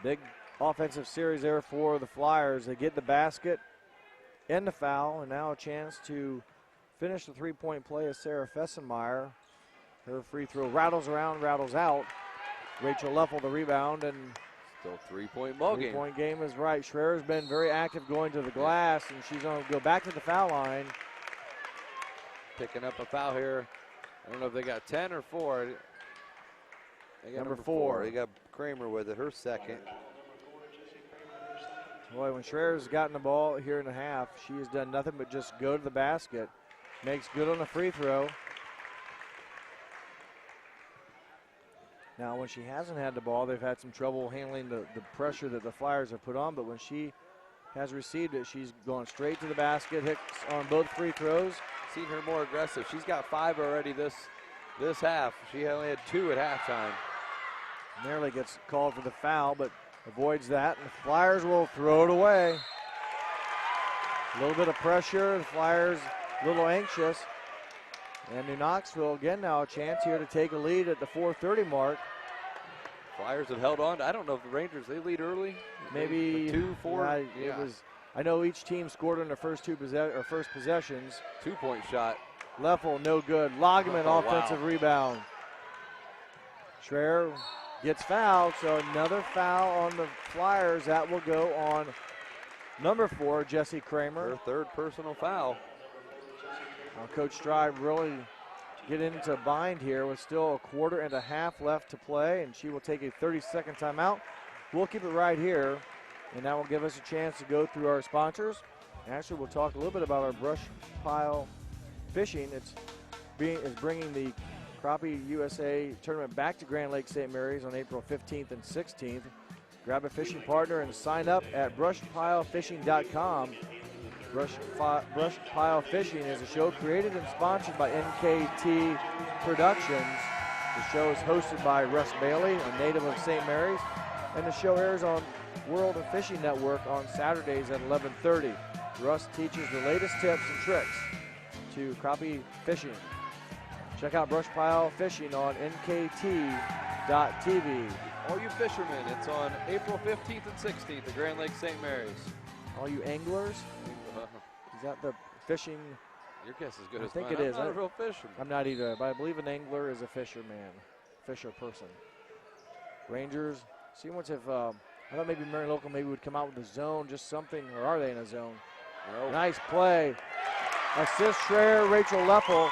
S5: Big offensive series there for the Flyers. They get the basket and the foul, and now a chance to finish the 3-point play as Sarah Fessenmeyer. Her free throw rattles around, rattles out. Rachel Leffel the rebound, and
S7: still 3-point ball game.
S5: 3-point game is right. Schreier's been very active going to the glass, and she's going to go back to the foul line.
S7: Picking up a foul here. I don't know if they got 10 or 4. They got
S5: number 4.
S7: They got Kramer with it, her second.
S5: Boy, when Schreier's gotten the ball here in the half, she has done nothing but just go to the basket. Makes good on the free throw. Now, when she hasn't had the ball, they've had some trouble handling the pressure that the Flyers have put on, but when she has received it, she's gone straight to the basket, hits on both free throws.
S7: Seen her more aggressive. She's got 5 already this half. She only had 2 at halftime.
S5: Nearly gets called for the foul, but avoids that, and the Flyers will throw it away. A little bit of pressure, the Flyers a little anxious. And New Knoxville again now a chance here to take a lead at the 4:30 mark.
S7: Flyers have held on. I don't know if the Rangers, they lead early.
S5: Maybe
S7: 2, 4.
S5: Yeah, it was. I know each team scored on their first first possessions.
S7: 2-point shot.
S5: Leffel, no good. Lagerman, offensive rebound. Schreier gets fouled, so another foul on the Flyers. That will go on number 4, Jessie Kramer.
S7: Her 3rd personal foul.
S5: Now Coach Stribe really get into a bind here with still a 1.25 left to play, and she will take a 30-second timeout. We'll keep it right here, and that will give us a chance to go through our sponsors. Actually, we'll talk a little bit about our brush pile fishing. It's bringing the Crappie USA tournament back to Grand Lake St. Mary's on April 15th and 16th. Grab a fishing partner and sign up at brushpilefishing.com. Brush Pile Fishing is a show created and sponsored by NKT Productions. The show is hosted by Russ Bailey, a native of St. Mary's, and the show airs on World of Fishing Network on Saturdays at 11:30. Russ teaches the latest tips and tricks to crappie fishing. Check out Brush Pile Fishing on NKT.TV.
S7: All you fishermen, it's on April 15th and 16th at Grand Lake St. Mary's.
S5: All you anglers? Is that the fishing?
S7: Your guess is good
S5: I
S7: as
S5: think
S7: mine.
S5: it is.
S7: I'm not a real fisherman.
S5: I'm not either, but I believe an angler is a fisherman, fisher person. Rangers, see once if I thought maybe Marion Local maybe would come out with a zone, just something, or are they in a zone?
S7: No.
S5: Nice play. Assist Schreier, Rachel Leffel.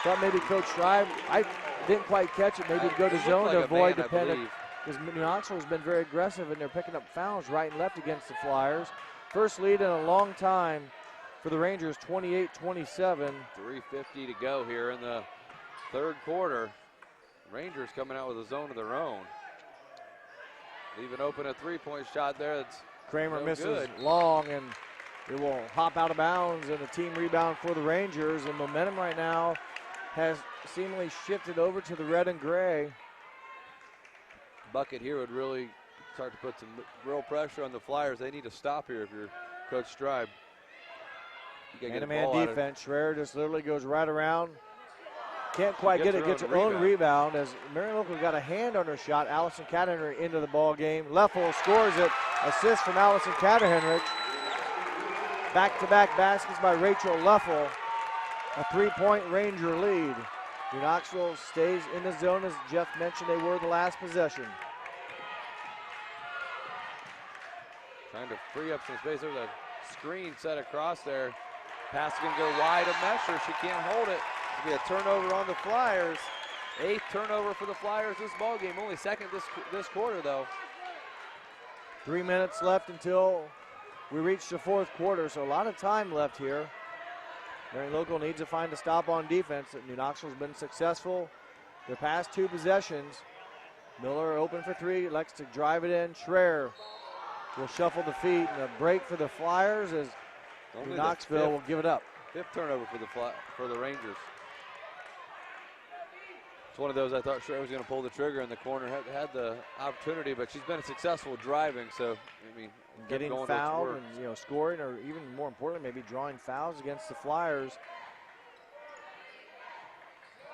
S5: Thought maybe Coach Schreiber, I didn't quite catch it. Maybe go to zone to avoid dependent. Because Knoxville has been very aggressive and they're picking up fouls right and left against the Flyers. First lead in a long time for the Rangers, 28-27.
S7: 3:50 to go here in the third quarter. Rangers coming out with a zone of their own. Leaving open a three-point shot there. That's
S5: Kramer
S7: no
S5: misses
S7: good.
S5: long, and it will hop out of bounds, and a team rebound for the Rangers. And momentum right now has seemingly shifted over to the red and gray.
S7: Bucket here would really start to put some real pressure on the Flyers. They need to stop here if you're Coach Stribe.
S5: Man-to-man defense. Schreier just literally goes right around. Can't quite get it. Gets her own rebound as Marion Local got a hand on her shot. Allison Cadenhenrich into the ball game. Leffel scores it. Assist from Allison Cadenhenrich. Back-to-back baskets by Rachel Leffel. A three-point Ranger lead. New Knoxville stays in the zone, as Jeff mentioned they were the last possession.
S7: Trying to free up some space. There's a screen set across there. Pass is going to go wide of Mesher. She can't hold it. It'll be a turnover on the Flyers. 8th turnover for the Flyers this ball game. Only second this quarter, though.
S5: 3 minutes left until we reach the fourth quarter, so a lot of time left here. Marion Local needs to find a stop on defense. New Knoxville's been successful their past two possessions. Miller open for three, likes to drive it in. Schreier will shuffle the feet, and a break for the Flyers as New Knoxville will give it up.
S7: 5th turnover for the Rangers. It's one of those I thought Schreier was going to pull the trigger in the corner. Had the opportunity, but she's been successful driving. So I mean,
S5: getting fouled and scoring, or even more importantly, maybe drawing fouls against the Flyers.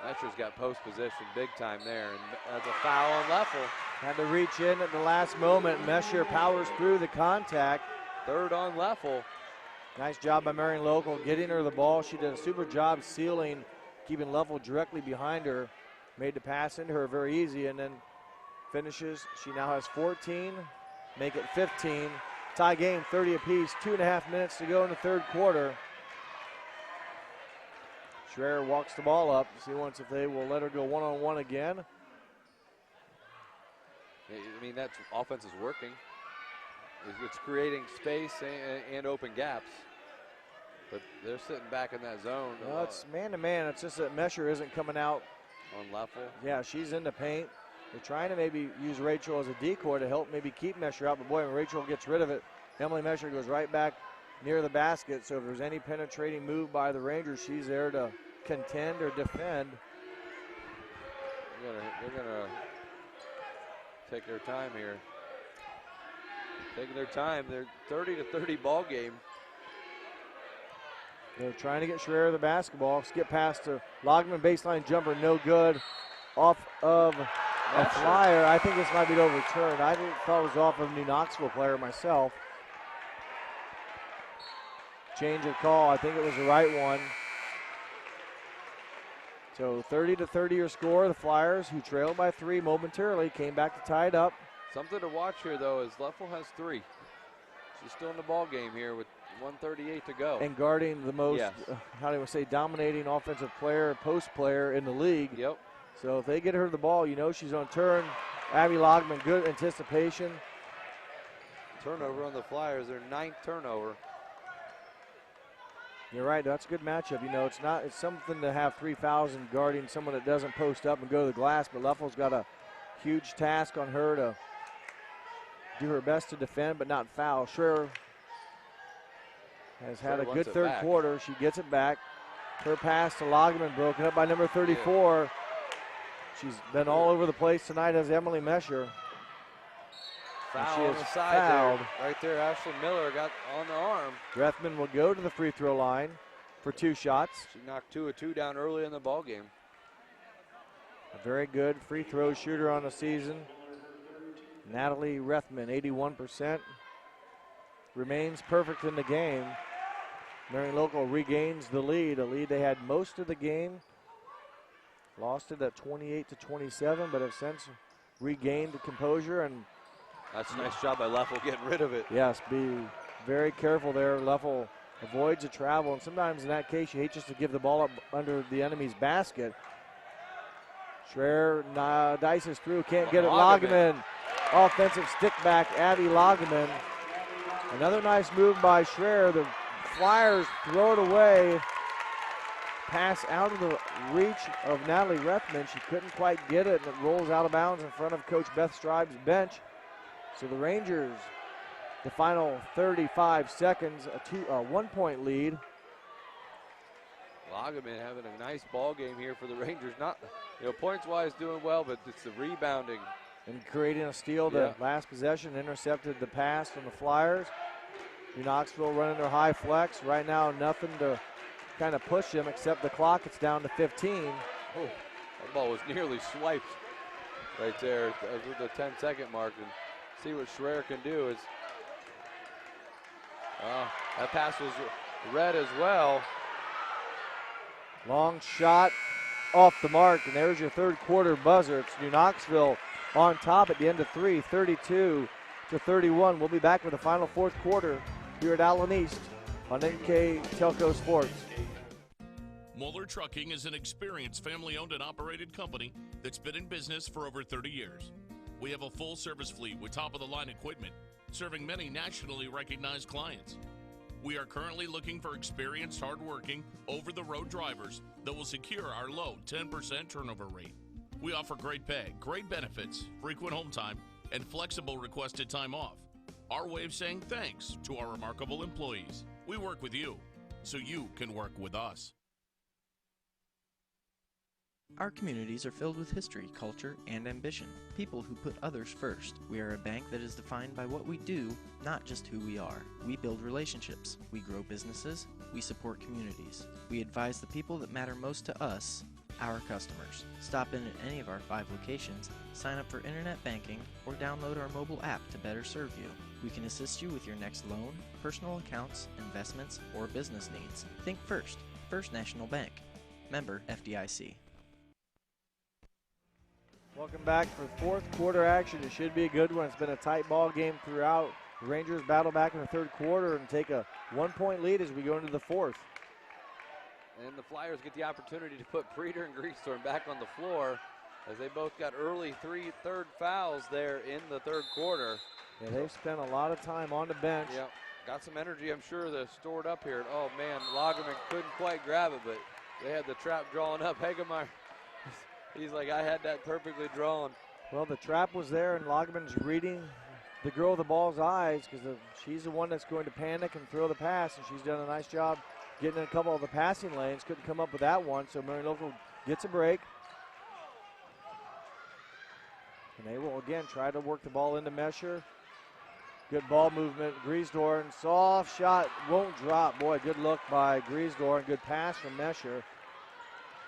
S7: Mesher's got post position big time there, and that's a foul on Leffel.
S5: Had to reach in at the last moment. Mesher powers through the contact.
S7: 3rd on Leffel.
S5: Nice job by Marion Local getting her the ball. She did a super job sealing, keeping Leffel directly behind her. Made the pass into her very easy, and then finishes. She now has 14, make it 15. Tie game, 30 apiece, 2.5 minutes to go in the third quarter. Schreier walks the ball up. See once if they will let her go one-on-one again.
S7: I mean, that offense is working. It's creating space and open gaps. But they're sitting back in that zone.
S5: Well, it's man-to-man. It's just that Mesher isn't coming out.
S7: On Leffel.
S5: Yeah, she's in the paint. They're trying to maybe use Rachel as a decoy to help maybe keep Mesher out. But boy, when Rachel gets rid of it, Emily Mesher goes right back near the basket. So if there's any penetrating move by the Rangers, she's there to contend or defend.
S7: They're gonna take their time here. Taking their time. They're 30-30 ball game.
S5: They're trying to get Schreier the basketball. Skip past to Logman, baseline jumper, no good. Off of a Flyer. I think this might be overturned. I thought it was off of a New Knoxville player myself. Change of call. I think it was the right one. So 30-30 your score. The Flyers, who trailed by 3 momentarily, came back to tie it up.
S7: Something to watch here, though, is Leffel has 3. She's still in the ball game here with 1:38 to go.
S5: And guarding the most, how do I say, dominating offensive player, post player in the league.
S7: Yep.
S5: So if they get her the ball, you know she's on turn. Abby Logman, good anticipation.
S7: Turnover on the Flyers, their 9th turnover.
S5: You're right. That's a good matchup. You know, it's something to have 3,000 guarding someone that doesn't post up and go to the glass, but Leffel's got a huge task on her to do her best to defend but not foul. Schreier has had a good third quarter. She gets it back. Her pass to Lagerman broken up by number 34. Yeah. She's been all over the place tonight as Emily Mesher.
S7: Foul on the side there. Right there, Ashley Miller got on the arm.
S5: Drethman will go to the free throw line for 2 shots.
S7: She knocked 2 of 2 down early in the ball game.
S5: A very good free throw shooter on the season. Natalie Rethman, 81%. Remains perfect in the game. Marion Local regains the lead, a lead they had most of the game. Lost it at 28-27, but have since regained the composure. And
S7: that's a nice job by Leffel getting rid of it.
S5: Yes, be very careful there. Leffel avoids the travel, and sometimes in that case you hate just to give the ball up under the enemy's basket. Schreier dices through, can't get it. Lagerman, offensive stick back, Abby Lagerman. Another nice move by Schreier. The Flyers throw it away. Pass out of the reach of Natalie Rethman. She couldn't quite get it, and it rolls out of bounds in front of Coach Beth Stribe's bench. So the Rangers, the final 35 seconds, a 1-point lead.
S7: Lagerman having a nice ball game here for the Rangers. Not, points-wise doing well, but it's the rebounding.
S5: And creating a steal. The last possession intercepted the pass from the Flyers. New Knoxville running their high flex. Right now, nothing to kind of push them except the clock. It's down to 15.
S7: Oh, that ball was nearly swiped right there with the 10-second mark. And see what Schreier can do. That pass was read as well.
S5: Long shot off the mark, and there's your third quarter buzzer. It's New Knoxville on top at the end of 3, 32-31. We'll be back with the final fourth quarter here at Allen East on NKTelco Sports.
S16: Moeller Trucking is an experienced family-owned and operated company that's been in business for over 30 years. We have a full-service fleet with top-of-the-line equipment, serving many nationally recognized clients. We are currently looking for experienced, hard-working, over-the-road drivers that will secure our low 10% turnover rate. We offer great pay, great benefits, frequent home time, and flexible requested time off. Our way of saying thanks to our remarkable employees. We work with you, so you can work with us.
S17: Our communities are filled with history, culture, and ambition. People who put others first. We are a bank that is defined by what we do, not just who we are. We build relationships. We grow businesses. We support communities. We advise the people that matter most to us, our customers. Stop in at any of our 5 locations, sign up for internet banking, or download our mobile app to better serve you. We can assist you with your next loan, personal accounts, investments, or business needs. Think First. First National Bank. Member FDIC.
S5: Welcome back for fourth quarter action. It should be a good one. It's been a tight ball game throughout. The Rangers battle back in the third quarter and take a 1-point lead as we go into the fourth.
S7: And the Flyers get the opportunity to put Preeter and Greenstorm back on the floor as they both got early third fouls there in the third quarter.
S5: Yeah, they've spent a lot of time on the bench.
S7: Yeah, got some energy, I'm sure, that's stored up here. Oh, man, Lagerman couldn't quite grab it, but they had the trap drawn up. Hagemeyer, he's like, I had that perfectly drawn.
S5: Well, the trap was there, and Lagerman's reading the girl with the ball's eyes because she's the one that's going to panic and throw the pass, and she's done a nice job getting in a couple of the passing lanes. Couldn't come up with that one, so Marion Local gets a break. And they will, again, try to work the ball into Mesher. Good ball movement. Griesdorn, soft shot, won't drop. Boy, good look by Griesdorn. Good pass from Mesher.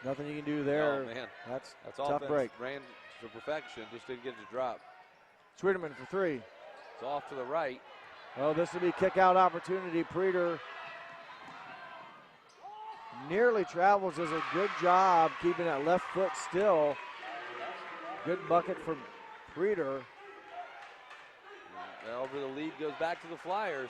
S5: Nothing you can do there.
S7: Oh, man.
S5: That's
S7: tough
S5: break.
S7: Ran to perfection, just didn't get it to drop.
S5: Sweeterman for 3.
S7: It's off to the right.
S5: Oh, this will be kick-out opportunity. Preeter nearly travels. Does a good job keeping that left foot still. Good bucket from Preeter.
S7: Over the lead goes back to the Flyers.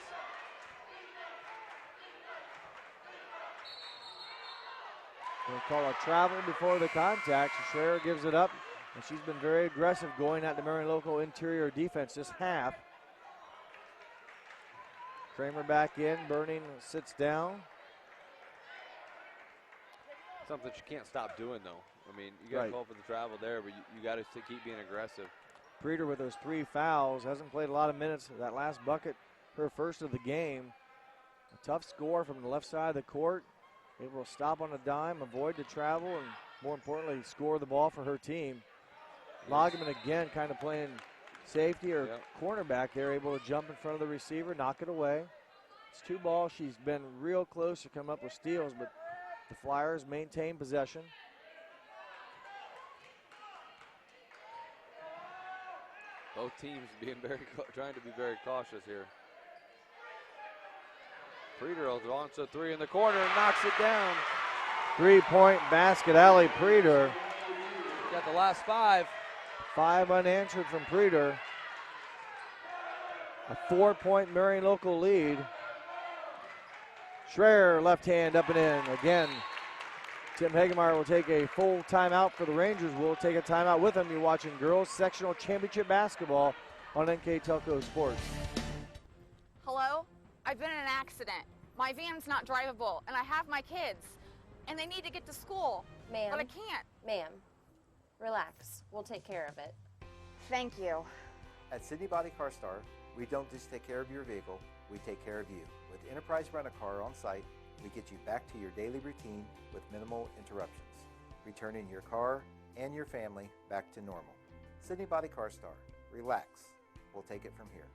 S5: We'll call a travel before the contact. Schreier gives it up, and she's been very aggressive going at the Marion Local interior defense this half. Kramer back in. Burning sits down.
S7: something she can't stop doing, though. I mean, you got to call for the travel there, but you got to keep being aggressive.
S5: Preeter with those 3 fouls, hasn't played a lot of minutes. That last bucket, her first of the game. A tough score from the left side of the court. Able to stop on a dime, avoid the travel, and more importantly, score the ball for her team. Lagerman again kind of playing safety or cornerback there, able to jump in front of the receiver, knock it away. It's 2 balls. She's been real close to come up with steals, but the Flyers maintain possession.
S7: Both teams being trying to be very cautious here. Preeter launches a 3 in the corner and knocks it down.
S5: 3-point basket, Allie Preeter.
S7: Got the last 5.
S5: 5 unanswered from Preeter. A 4-point Marion local lead. Schreier left hand up and in. Again, Tim Hagemeyer will take a full timeout for the Rangers. We'll take a timeout with him. You're watching Girls Sectional Championship Basketball on NKTelco Sports.
S18: Hello? I've been in an accident. My van's not drivable, and I have my kids, and they need to get to school,
S19: Ma'am.
S18: but I can't.
S19: Ma'am, relax. We'll take care of it.
S18: Thank you.
S20: At Sydney Body Car Star, we don't just take care of your vehicle, we take care of you. With Enterprise Rent-A-Car on site, we get you back to your daily routine with minimal interruptions, returning your car and your family back to normal. Sydney Body Car Star. Relax. We'll take it from here.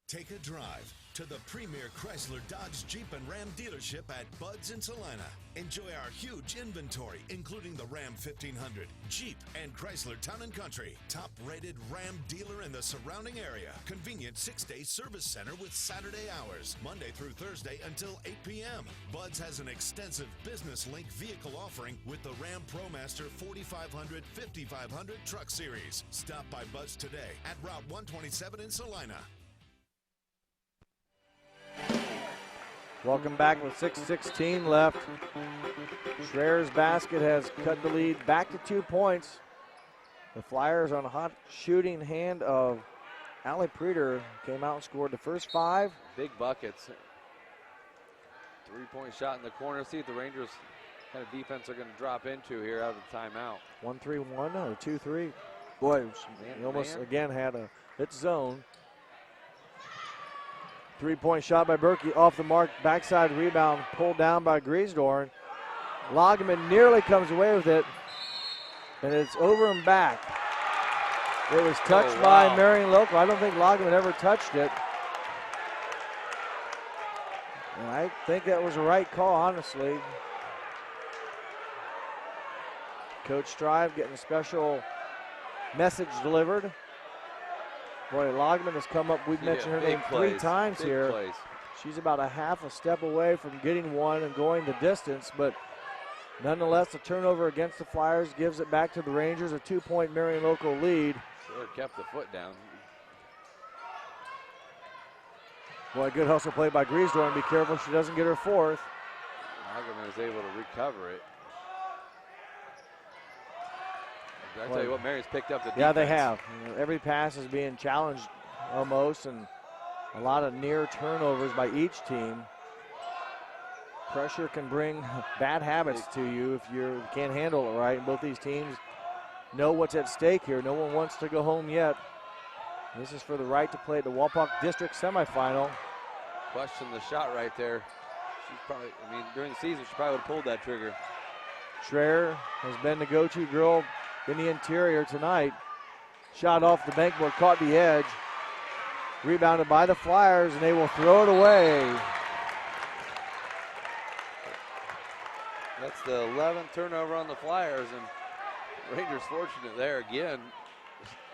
S8: Take a drive to the premier Chrysler, Dodge, Jeep, and Ram dealership at Bud's in Salina. Enjoy our huge inventory, including the Ram 1500, Jeep, and Chrysler Town & Country. Top-rated Ram dealer in the surrounding area. Convenient 6-day service center with Saturday hours, Monday through Thursday until 8 p.m. Bud's has an extensive business link vehicle offering with the Ram ProMaster 4500, 5500 truck series. Stop by Bud's today at Route 127 in Salina.
S5: Welcome back with 6:16 left. Schreier's basket has cut the lead back to 2 points. The Flyers on a hot shooting hand of Allie Preeter came out and scored the first 5.
S7: Big buckets. 3-point shot in the corner. See if the Rangers kind of defense are going to drop into here out of the timeout.
S5: 1-3-1 or 2-3. Boy, he almost again had a hit zone. 3-point shot by Berkey off the mark. Backside rebound pulled down by Griesdorn. Lagerman nearly comes away with it. And it's over and back. It was touched by Marion Local. I don't think Lagerman ever touched it. And I think that was the right call, honestly. Coach Strive getting a special message delivered. Boy, Lagerman has come up. We've mentioned her name 3 times here. She's about a half a step away from getting one and going the distance, but nonetheless, a turnover against the Flyers gives it back to the Rangers, a 2-point Marion Local lead.
S7: Sure kept the foot down.
S5: Boy, good hustle play by Griesdorf. Be careful she doesn't get her 4th.
S7: Lagerman is able to recover it. I tell you what, Marion's picked up the defense.
S5: Yeah, they have. You know, every pass is being challenged almost, and a lot of near turnovers by each team. Pressure can bring bad habits to you if you can't handle it right. And both these teams know what's at stake here. No one wants to go home yet. This is for the right to play at the Walpock District semifinal.
S7: Question the shot right there. She's probably, I mean, during the season, she probably would have pulled that trigger.
S5: Schreier has been the go-to girl in the interior tonight. Shot off the bankboard, caught the edge. Rebounded by the Flyers, and they will throw it away.
S7: That's the 11th turnover on the Flyers, and Rangers fortunate there again.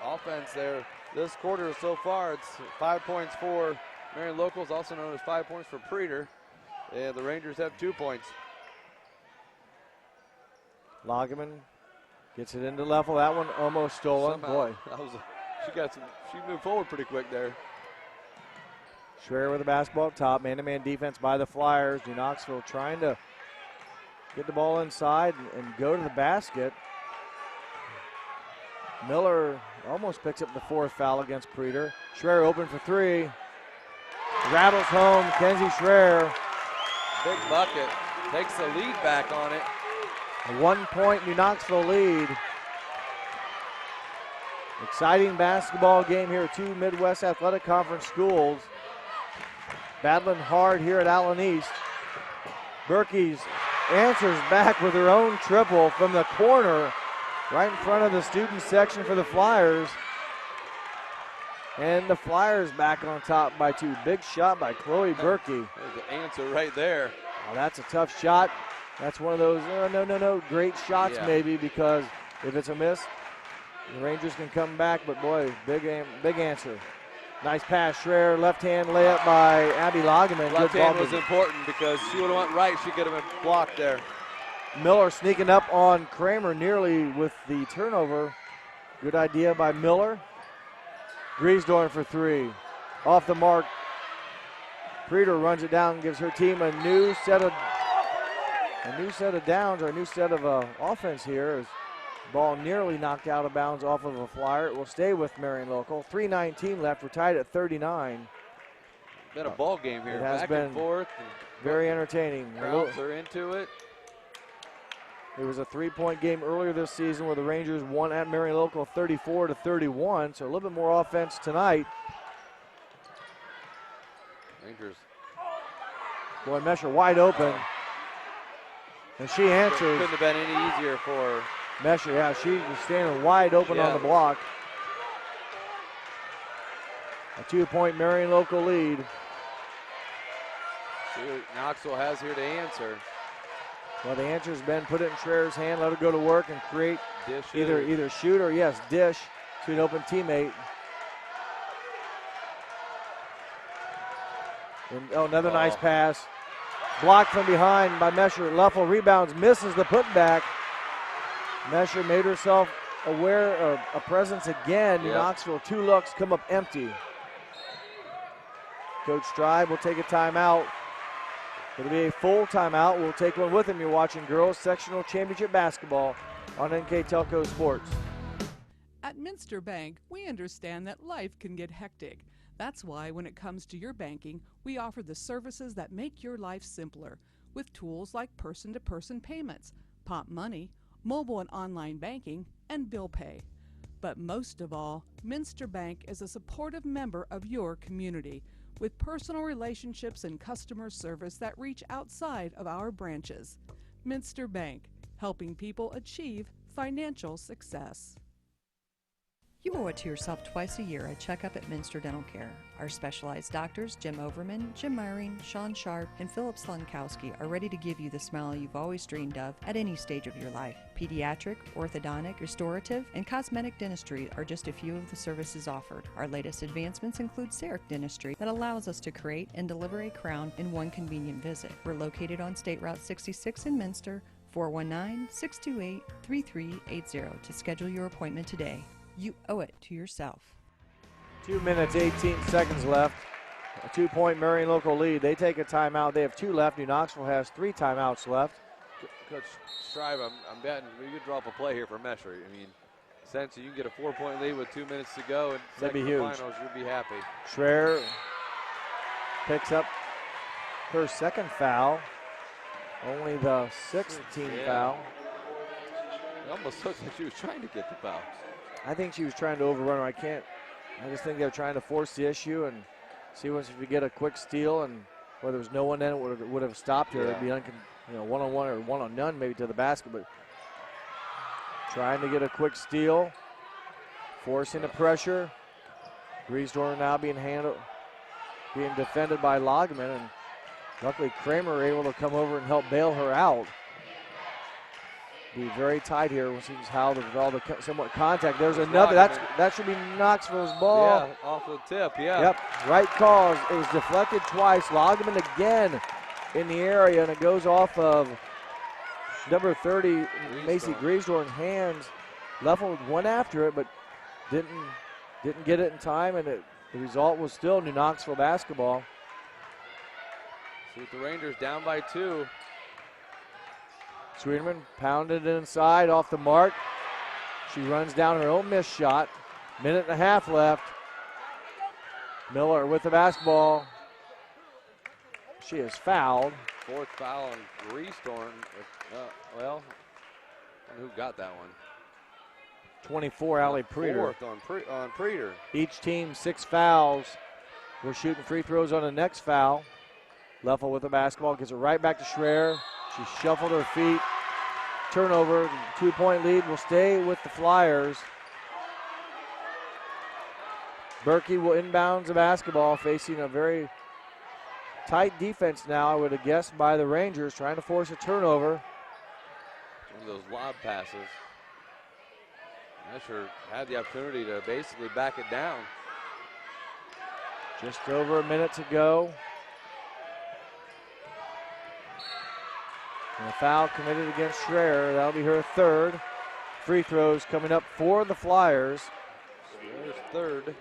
S7: Offense there this quarter so far. It's 5 points for Marion Locals, also known as 5 points for Preeter. And the Rangers have 2 points.
S5: Lagerman gets it into level. That one almost stolen.
S7: Somehow,
S5: boy.
S7: She moved forward pretty quick there.
S5: Schreier with the basketball up top. Man-to-man defense by the Flyers. New Knoxville trying to get the ball inside and go to the basket. Miller almost picks up the 4th foul against Preeter. Schreier open for 3. Rattles home. Kenzie Schreier.
S7: Big bucket. Takes the lead back on it.
S5: A 1-point New Knoxville lead. Exciting basketball game here. Two Midwest Athletic Conference schools battling hard here at Allen East. Berkey's answers back with her own triple from the corner right in front of the student section for the Flyers. And the Flyers back on top by two. Big shot by Chloe Berkey.
S7: There's the answer right there.
S5: Oh, that's a tough shot. That's one of those no great shots maybe, because if it's a miss, the Rangers can come back. But boy, big answer. Nice pass, Schreier, left hand layup by Abby Lageman.
S7: Left hand was important because she would have went right. She could have been blocked there.
S5: Miller sneaking up on Kramer nearly with the turnover. Good idea by Miller. Griesdorf for three. Off the mark. Preeter runs it down and gives her team a new set of downs, or a new set of offense here. As ball nearly knocked out of bounds off of a Flyer. It will stay with Marion Local. 3:19 left. We're tied at 39.
S7: Been a ball game here.
S5: It has
S7: back
S5: been
S7: and forth.
S5: very entertaining.
S7: Crowds are into it.
S5: It was a 3-point game earlier this season where the Rangers won at Marion Local 34-31. So a little bit more offense tonight.
S7: Rangers.
S5: Boy, Mesher wide open. And she answers.
S7: Couldn't have been any easier for her.
S5: Mesher, yeah, she was standing wide open on the block. A 2-point Marion Local lead.
S7: See what Knoxville has here to answer.
S5: Well, the answer's been put it in Schreier's hand, let her go to work and create either shoot or, yes, dish to an open teammate. And, another nice pass. Blocked from behind by Mesher. Leffel rebounds, misses the putback. Mesher made herself aware of a presence again. New Knoxville, 2 looks, come up empty. Coach Stribe will take a timeout. It'll be a full timeout. We'll take one with him. You're watching Girls Sectional Championship Basketball on NKTelco Sports.
S3: At Minster Bank, we understand that life can get hectic. That's why when it comes to your banking, we offer the services that make your life simpler with tools like person-to-person payments, Pop Money, mobile and online banking, and bill pay. But most of all, Minster Bank is a supportive member of your community with personal relationships and customer service that reach outside of our branches. Minster Bank, helping people achieve financial success.
S4: You owe it to yourself twice a year a checkup at Minster Dental Care. Our specialized doctors, Jim Overman, Jim Marion, Sean Sharp, and Philip Slunkowski, are ready to give you the smile you've always dreamed of at any stage of your life. Pediatric, orthodontic, restorative, and cosmetic dentistry are just a few of the services offered. Our latest advancements include CEREC dentistry that allows us to create and deliver a crown in one convenient visit. We're located on State Route 66 in Minster, 419-628-3380 to schedule your appointment today. You owe it to yourself.
S5: 2 minutes, 18 seconds left. A 2-point Marion Local lead. They take a timeout. They have 2 left. New Knoxville has 3 timeouts left.
S7: Coach Strive, I'm betting we could drop a play here for Mesher. I mean, since you can get a 4-point lead with 2 minutes to go and
S5: that'd be huge.
S7: Finals, you'd be happy.
S5: Schreier picks up her second foul. Only the 6th team foul.
S7: It almost looks like she was trying to get the foul.
S5: I think she was trying to overrun her. I just think they're trying to force the issue and see once if we get a quick steal, and where there was no one in it would have stopped her. It'd be one-on-one or one-on-none maybe to the basket, but trying to get a quick steal, forcing the pressure. Griesdorf now being defended by Lageman, and luckily Kramer able to come over and help bail her out. Be very tight here. We'll see how with all the somewhat contact. There's another. That should be Knoxville's ball.
S7: Yeah, off the tip. Yeah.
S5: Yep. Right cause. It was deflected twice. Lageman again in the area, and it goes off of number 30, Macy Griesdorf's hands. Leffel went after it, but didn't get it in time, and the result was still New Knoxville basketball.
S7: See the Rangers down by 2.
S5: Sweeterman pounded inside off the mark. She runs down her own missed shot. 1.5 minutes left. Miller with the basketball. She is fouled.
S7: fourth foul on Greastorn. Well, who got that one?
S5: 24, Allie Preeter.
S7: Fourth on Preeter.
S5: Each team 6 fouls. We're shooting free throws on the next foul. Leffel with the basketball, gets it right back to Schreier. She shuffled her feet. Turnover, 2-point lead will stay with the Flyers. Berkey will inbounds the basketball, facing a very tight defense now, I would have guessed, by the Rangers, trying to force a turnover.
S7: One of those lob passes. Escher had the opportunity to basically back it down.
S5: Just over a minute to go. And a foul committed against Schreier. That'll be her third. Free throws coming up for the Flyers.
S7: Schreier's third.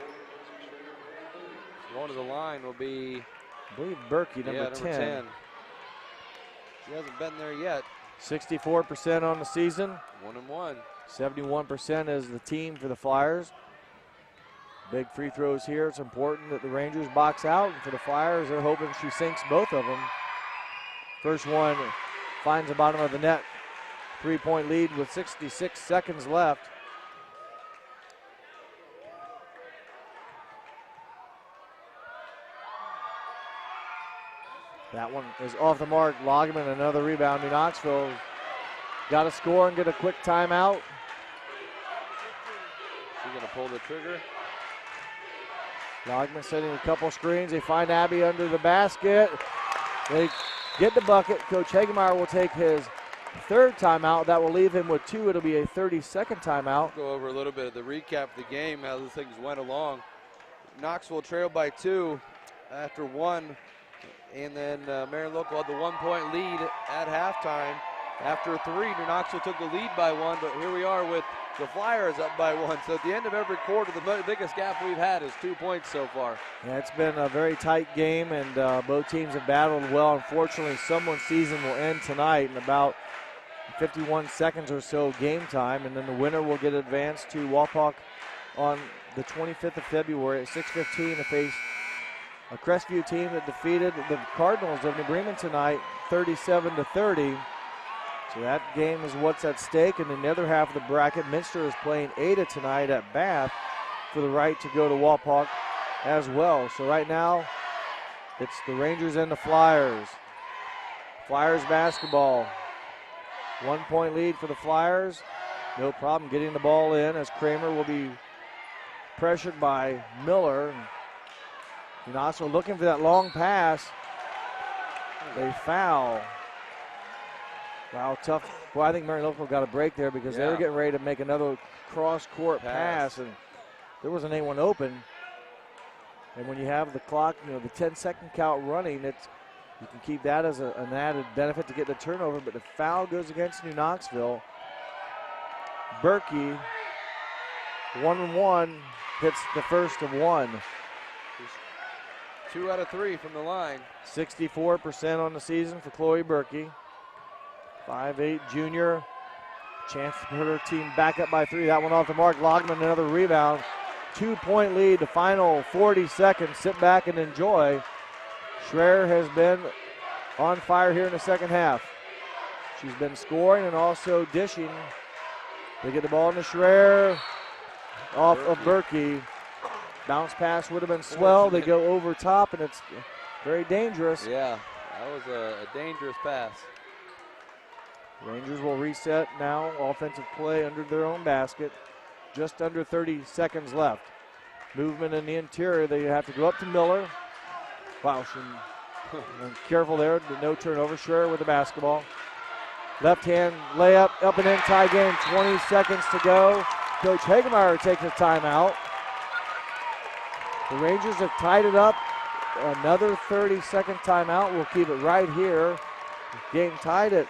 S7: Going to the line will be,
S5: I believe, Berkey, number 10.
S7: She hasn't been there yet.
S5: 64% on the season.
S7: 1-1.
S5: 71% is the team for the Flyers. Big free throws here. It's important that the Rangers box out. And for the Flyers, they're hoping she sinks both of them. First one finds the bottom of the net. 3-point lead with 66 seconds left. That one is off the mark. Logman, another rebound. New Knoxville got to score and get a quick timeout.
S7: She's going to pull the trigger.
S5: Logman setting a couple screens. They find Abby under the basket. They get the bucket. Coach Hagemeyer will take his third timeout. That will leave him with 2. It'll be a 30-second timeout.
S7: Go over a little bit of the recap of the game, how these things went along. Knoxville trailed by 2 after 1. And then Marion Local had the 1-point lead at halftime. After 3, New Knoxville took the lead by 1, but here we are with the Flyers up by 1. So at the end of every quarter, the biggest gap we've had is 2 points so far.
S5: Yeah, it's been a very tight game, and both teams have battled well. Unfortunately, someone's season will end tonight in about 51 seconds or so game time, and then the winner will get advanced to Wapak on the 25th of February at 6:15 to face a Crestview team that defeated the Cardinals of New Bremen tonight 37-30. So that game is what's at stake. And in the other half of the bracket, Minster is playing Ada tonight at Bath for the right to go to Wapak as well. So right now, it's the Rangers and the Flyers. Flyers basketball. 1-point lead for the Flyers. No problem getting the ball in as Kramer will be pressured by Miller. And also looking for that long pass. They foul. Wow, tough. Well, I think Marion Local got a break there because they were getting ready to make another cross-court pass, and there wasn't anyone open. And when you have the clock, the 10-second count running, you can keep that as an added benefit to get the turnover, but the foul goes against New Knoxville. Berkey, 1-1, hits the first of 1.
S7: 2 out of 3 from the line.
S5: 64% on the season for Chloe Berkey. 5'8" junior. Chance to put her team back up by 3. That one off the mark. Logman, another rebound. 2-point lead. The final 40 seconds. Sit back and enjoy. Schreier has been on fire here in the second half. She's been scoring and also dishing. They get the ball into Schreier. Off of Berkey. Bounce pass would have been swell. They go over top, and it's very dangerous.
S7: Yeah, that was a dangerous pass.
S5: Rangers will reset now. Offensive play under their own basket. Just under 30 seconds left. Movement in the interior. They have to go up to Miller. Wow, careful there. No turnover. Schreier with the basketball. Left hand layup, up and in, tie game. 20 seconds to go. Coach Hagemeyer takes a timeout. The Rangers have tied it up. Another 30-second timeout. We'll keep it right here. Game tied at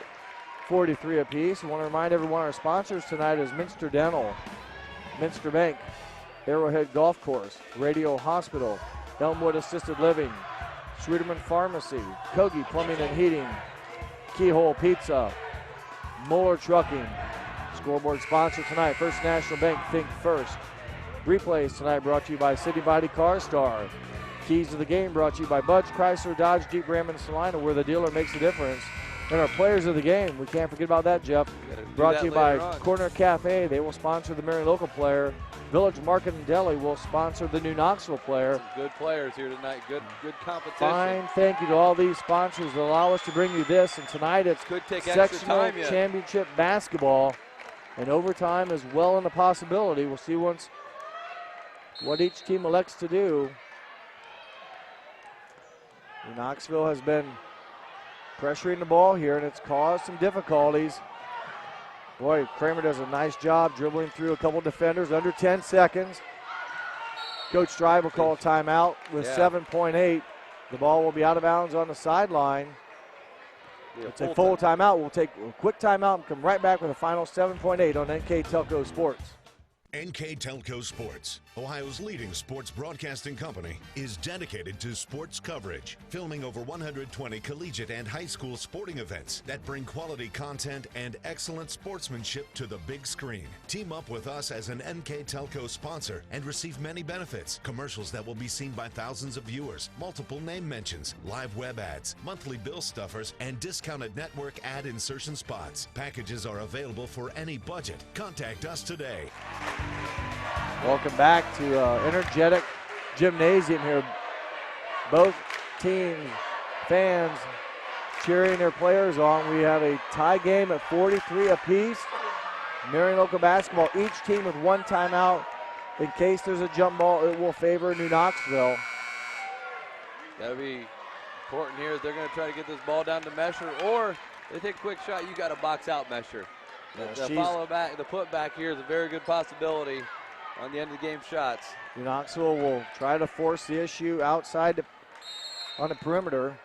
S5: 43 apiece. I want to remind everyone our sponsors tonight is Minster Dental, Minster Bank, Arrowhead Golf Course, Radio Hospital, Elmwood Assisted Living, Schwieterman Pharmacy, Kogi Plumbing and Heating, Keyhole Pizza, Moeller Trucking. Scoreboard sponsor tonight, First National Bank, think first. Replays tonight brought to you by City Body Car Star, Keys to the game brought to you by Bud's, Chrysler, Dodge, Jeep, Ram, and Salina, where the dealer makes a difference. And our players of the game, we can't forget about that, Jeff. Brought to you by Corner Cafe. They will sponsor the Marion local player. Village Market and Deli will sponsor the new Knoxville player.
S7: Some good players here tonight. Good competition.
S5: Fine. Thank you to all these sponsors that allow us to bring you this. And tonight it's
S7: could take extra
S5: sectional
S7: time yet.
S5: championship basketball. And overtime is well in the possibility. We'll see what each team elects to do. Knoxville has been pressuring the ball here, and it's caused some difficulties. Boy, Kramer does a nice job dribbling through a couple defenders under 10 seconds. Coach Strive will call a timeout with 7.8. The ball will be out of bounds on the sideline. It's a full timeout. We'll take a quick timeout and come right back with a final 7.8 on NKTelco Sports.
S8: NKTelco Sports, Ohio's leading sports broadcasting company, is dedicated to sports coverage, filming over 120 collegiate and high school sporting events that bring quality content and excellent sportsmanship to the big screen. Team up with us as an NKTelco sponsor and receive many benefits: commercials that will be seen by thousands of viewers, multiple name mentions, live web ads, monthly bill stuffers, and discounted network ad insertion spots. Packages are available for any budget. Contact us today.
S5: Welcome back to energetic gymnasium here. Both teams, fans cheering their players on. We have a tie game at 43 apiece. Marion local basketball, each team with one timeout. In case there's a jump ball, it will favor New Knoxville.
S7: That'll be important here. They're going to try to get this ball down to Mesher, or they take a quick shot. You got to box out Mesher. The follow back, the put back here is a very good possibility on the end of the game shots.
S5: New Knoxville will try to force the issue outside on the perimeter.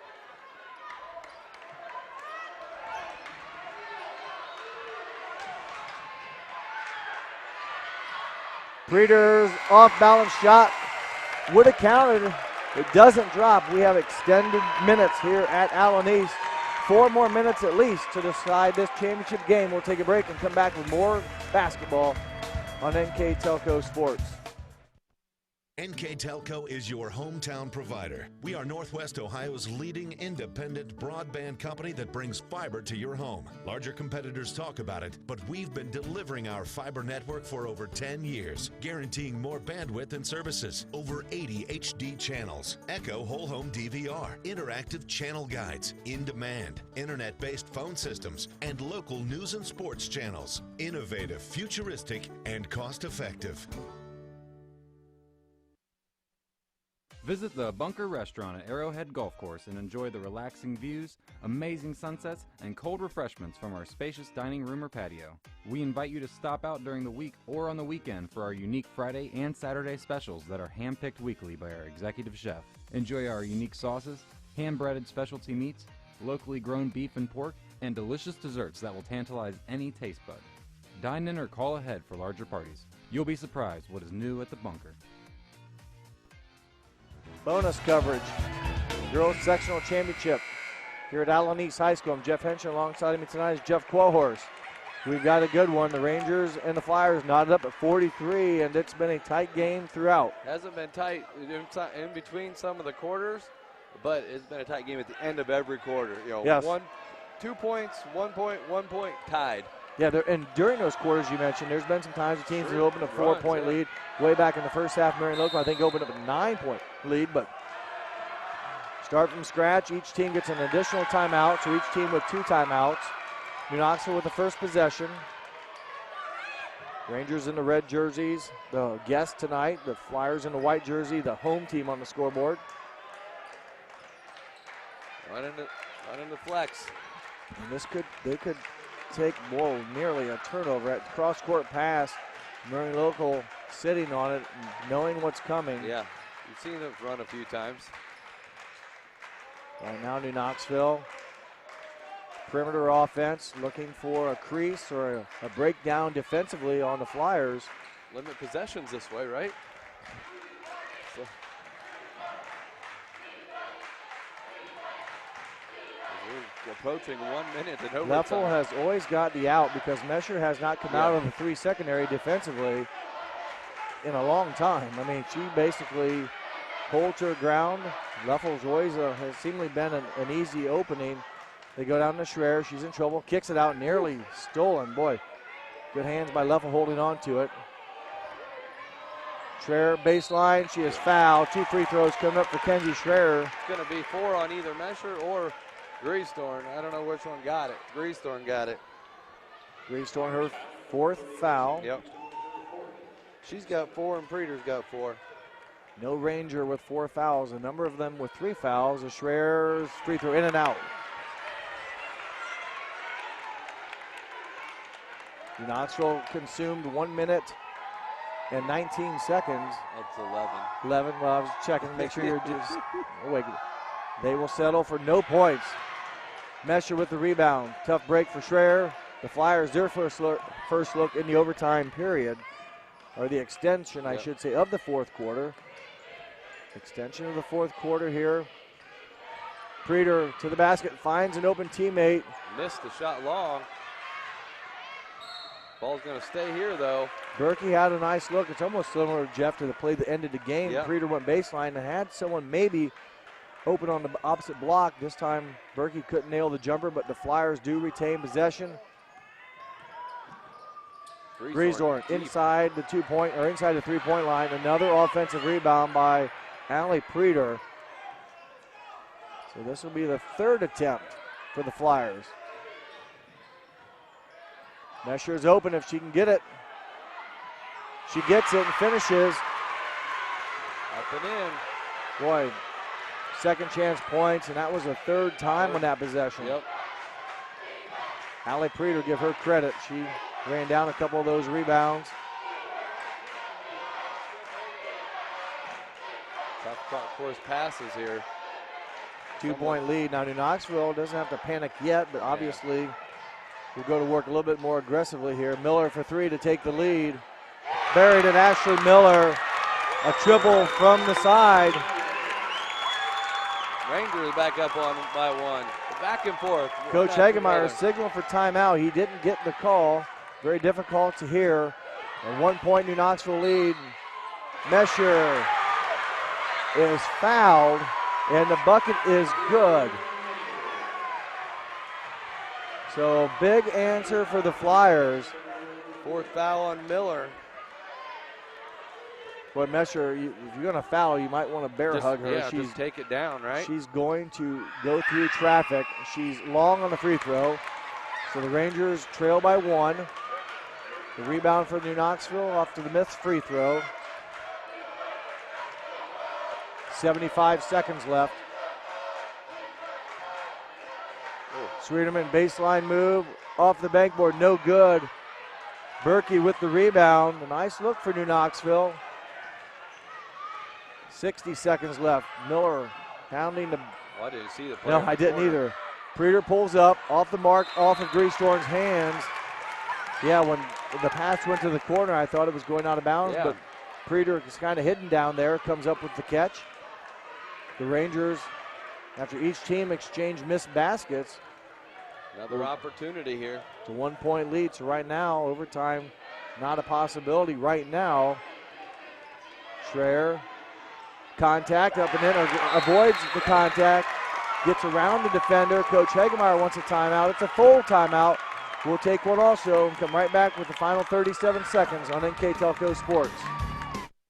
S5: Breeder's off-balance shot would have counted. It doesn't drop. We have extended minutes here at Allen East. 4 more minutes at least to decide this championship game. We'll take a break and come back with more basketball on NKTelco Sports.
S8: NKTelco is your hometown provider. We are Northwest Ohio's leading independent broadband company that brings fiber to your home. Larger competitors talk about it, but we've been delivering our fiber network for over 10 years, guaranteeing more bandwidth and services, over 80 HD channels, Echo whole home DVR, interactive channel guides, in-demand, internet-based phone systems, and local news and sports channels. Innovative, futuristic, and cost-effective.
S10: Visit the Bunker Restaurant at Arrowhead Golf Course and enjoy the relaxing views, amazing sunsets, and cold refreshments from our spacious dining room or patio. We invite you to stop out during the week or on the weekend for our unique Friday and Saturday specials that are handpicked weekly by our executive chef. Enjoy our unique sauces, hand-breaded specialty meats, locally grown beef and pork, and delicious desserts that will tantalize any taste bud. Dine in or call ahead for larger parties. You'll be surprised what is new at the Bunker.
S5: Bonus coverage, girls sectional championship here at Allen East High School. I'm Jeff Henson. Alongside me tonight is Jeff Quahorse. We've got a good one. The Rangers and the Flyers knotted up at 43, and it's been a tight game throughout.
S7: Hasn't been tight in between some of the quarters, but it's been a tight game at the end of every quarter. You know,
S5: yes.
S7: 2 points, 1 point, 1 point, tied.
S5: Yeah, and during those quarters you mentioned, there's been some times the teams have opened a 4-point lead. Way back in the first half, Marion Local, I think, opened up a 9-point lead, but start from scratch. Each team gets an additional timeout, so each team with 2 timeouts. New Knoxville with the first possession. Rangers in the red jerseys, the guests tonight. The Flyers in the white jersey, the home team on the scoreboard.
S7: Right into flex.
S5: And they could take nearly a turnover at cross-court pass. Marion Local sitting on it, knowing what's coming.
S7: Yeah, you've seen them run a few times.
S5: Right now, New Knoxville, perimeter offense, looking for a crease or a breakdown defensively on the Flyers.
S7: Limit possessions this way, right? So. We're approaching 1 minute in overtime.
S5: Leffel has always got the out because Mesher has not come out of the 3 secondary defensively in a long time. I mean, she basically Pulled to the ground. Leffel's always has seemingly been an easy opening. They go down to Schreier. She's in trouble. Kicks it out. Nearly stolen. Boy, good hands by Leffel holding on to it. Schreier baseline. She is fouled. 2 free throws coming up for Kenzie Schreier.
S7: It's going to be 4 on either Mesher or Greasthorn. I don't know which one got it. Greasthorn got it.
S5: Greasthorn, her 4th foul.
S7: Yep. She's got 4 and Preeter's got 4.
S5: No Ranger with 4 fouls. A number of them with 3 fouls. A Schreier's free throw in and out. Knoxville consumed 1 minute and 19 seconds.
S7: That's 11.
S5: 11. Well, I was checking to make sure you're just awake. They will settle for no points. Mesher with the rebound. Tough break for Schreier. The Flyers, their first look in the overtime period, or the extension, I should say, of the 4th quarter. Extension of the 4th quarter here. Preeter to the basket, finds an open teammate.
S7: Missed the shot long. Ball's going to stay here, though.
S5: Berkey had a nice look. It's almost similar, Jeff, to the play that ended the game.
S7: Yep.
S5: Preeter went baseline and had someone maybe open on the opposite block. This time, Berkey couldn't nail the jumper, but the Flyers do retain possession. Greasthorn inside the 2-point or inside the 3-point line. Another offensive rebound by Allie Preeter. So this will be the 3rd attempt for the Flyers. Mesher is open if she can get it. She gets it and finishes.
S7: Up and in.
S5: Boy, second chance points, and that was the 3rd time on that possession.
S7: Yep.
S5: Allie Preeter, give her credit. She ran down a couple of those rebounds.
S7: Tough course passes here.
S5: 2-point lead. Now New Knoxville doesn't have to panic yet, but obviously we'll go to work a little bit more aggressively here. Miller for 3 to take the lead. Buried at Ashley Miller. A triple from the side.
S7: Rangers back up on by 1. Back and forth.
S5: Coach Hagemeyer signaled for timeout. He didn't get the call. Very difficult to hear. A 1-point New Knoxville lead. Mesher is fouled, and the bucket is good. So big answer for the Flyers.
S7: 4th foul on Miller.
S5: Boy, Mesher, if you're going to foul, you might want to bear hug her.
S7: Yeah, just take it down, right?
S5: She's going to go through traffic. She's long on the free throw. So the Rangers trail by 1. The rebound for New Knoxville off to the missed free throw. 75 seconds left. Sweeterman baseline move off the backboard, no good. Berkey with the rebound. A nice look for New Knoxville. 60 seconds left. Miller pounding the.
S7: Oh, I didn't see the play.
S5: No, I didn't either. Preeter pulls up off the mark, off of Greasthorn's hands. Yeah, when the pass went to the corner, I thought it was going out of bounds, but Preeter is kind of hidden down there, comes up with the catch. The Rangers, after each team exchanged missed baskets.
S7: Another opportunity here.
S5: It's a 1-point lead, so right now, overtime, not a possibility right now. Schreier, contact up and in, avoids the contact, gets around the defender. Coach Hagemeyer wants a timeout. It's a full timeout. We'll take one also and come right back with the final 37 seconds on NKTelco Sports.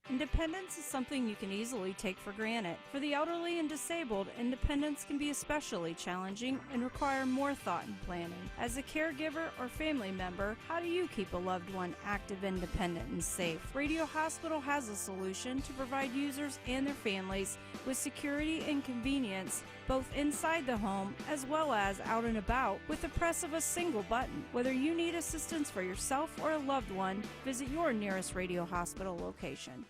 S21: Independence is something you can easily take for granted. For the elderly and disabled, independence can be especially challenging and require more thought and planning. As a caregiver or family member, how do you keep a loved one active, independent, and safe? Radio Hospital has a solution to provide users and their families with security and convenience, both inside the home as well as out and about, with the press of a single button. Whether you need assistance for yourself or a loved one, visit your nearest Radio Hospital location.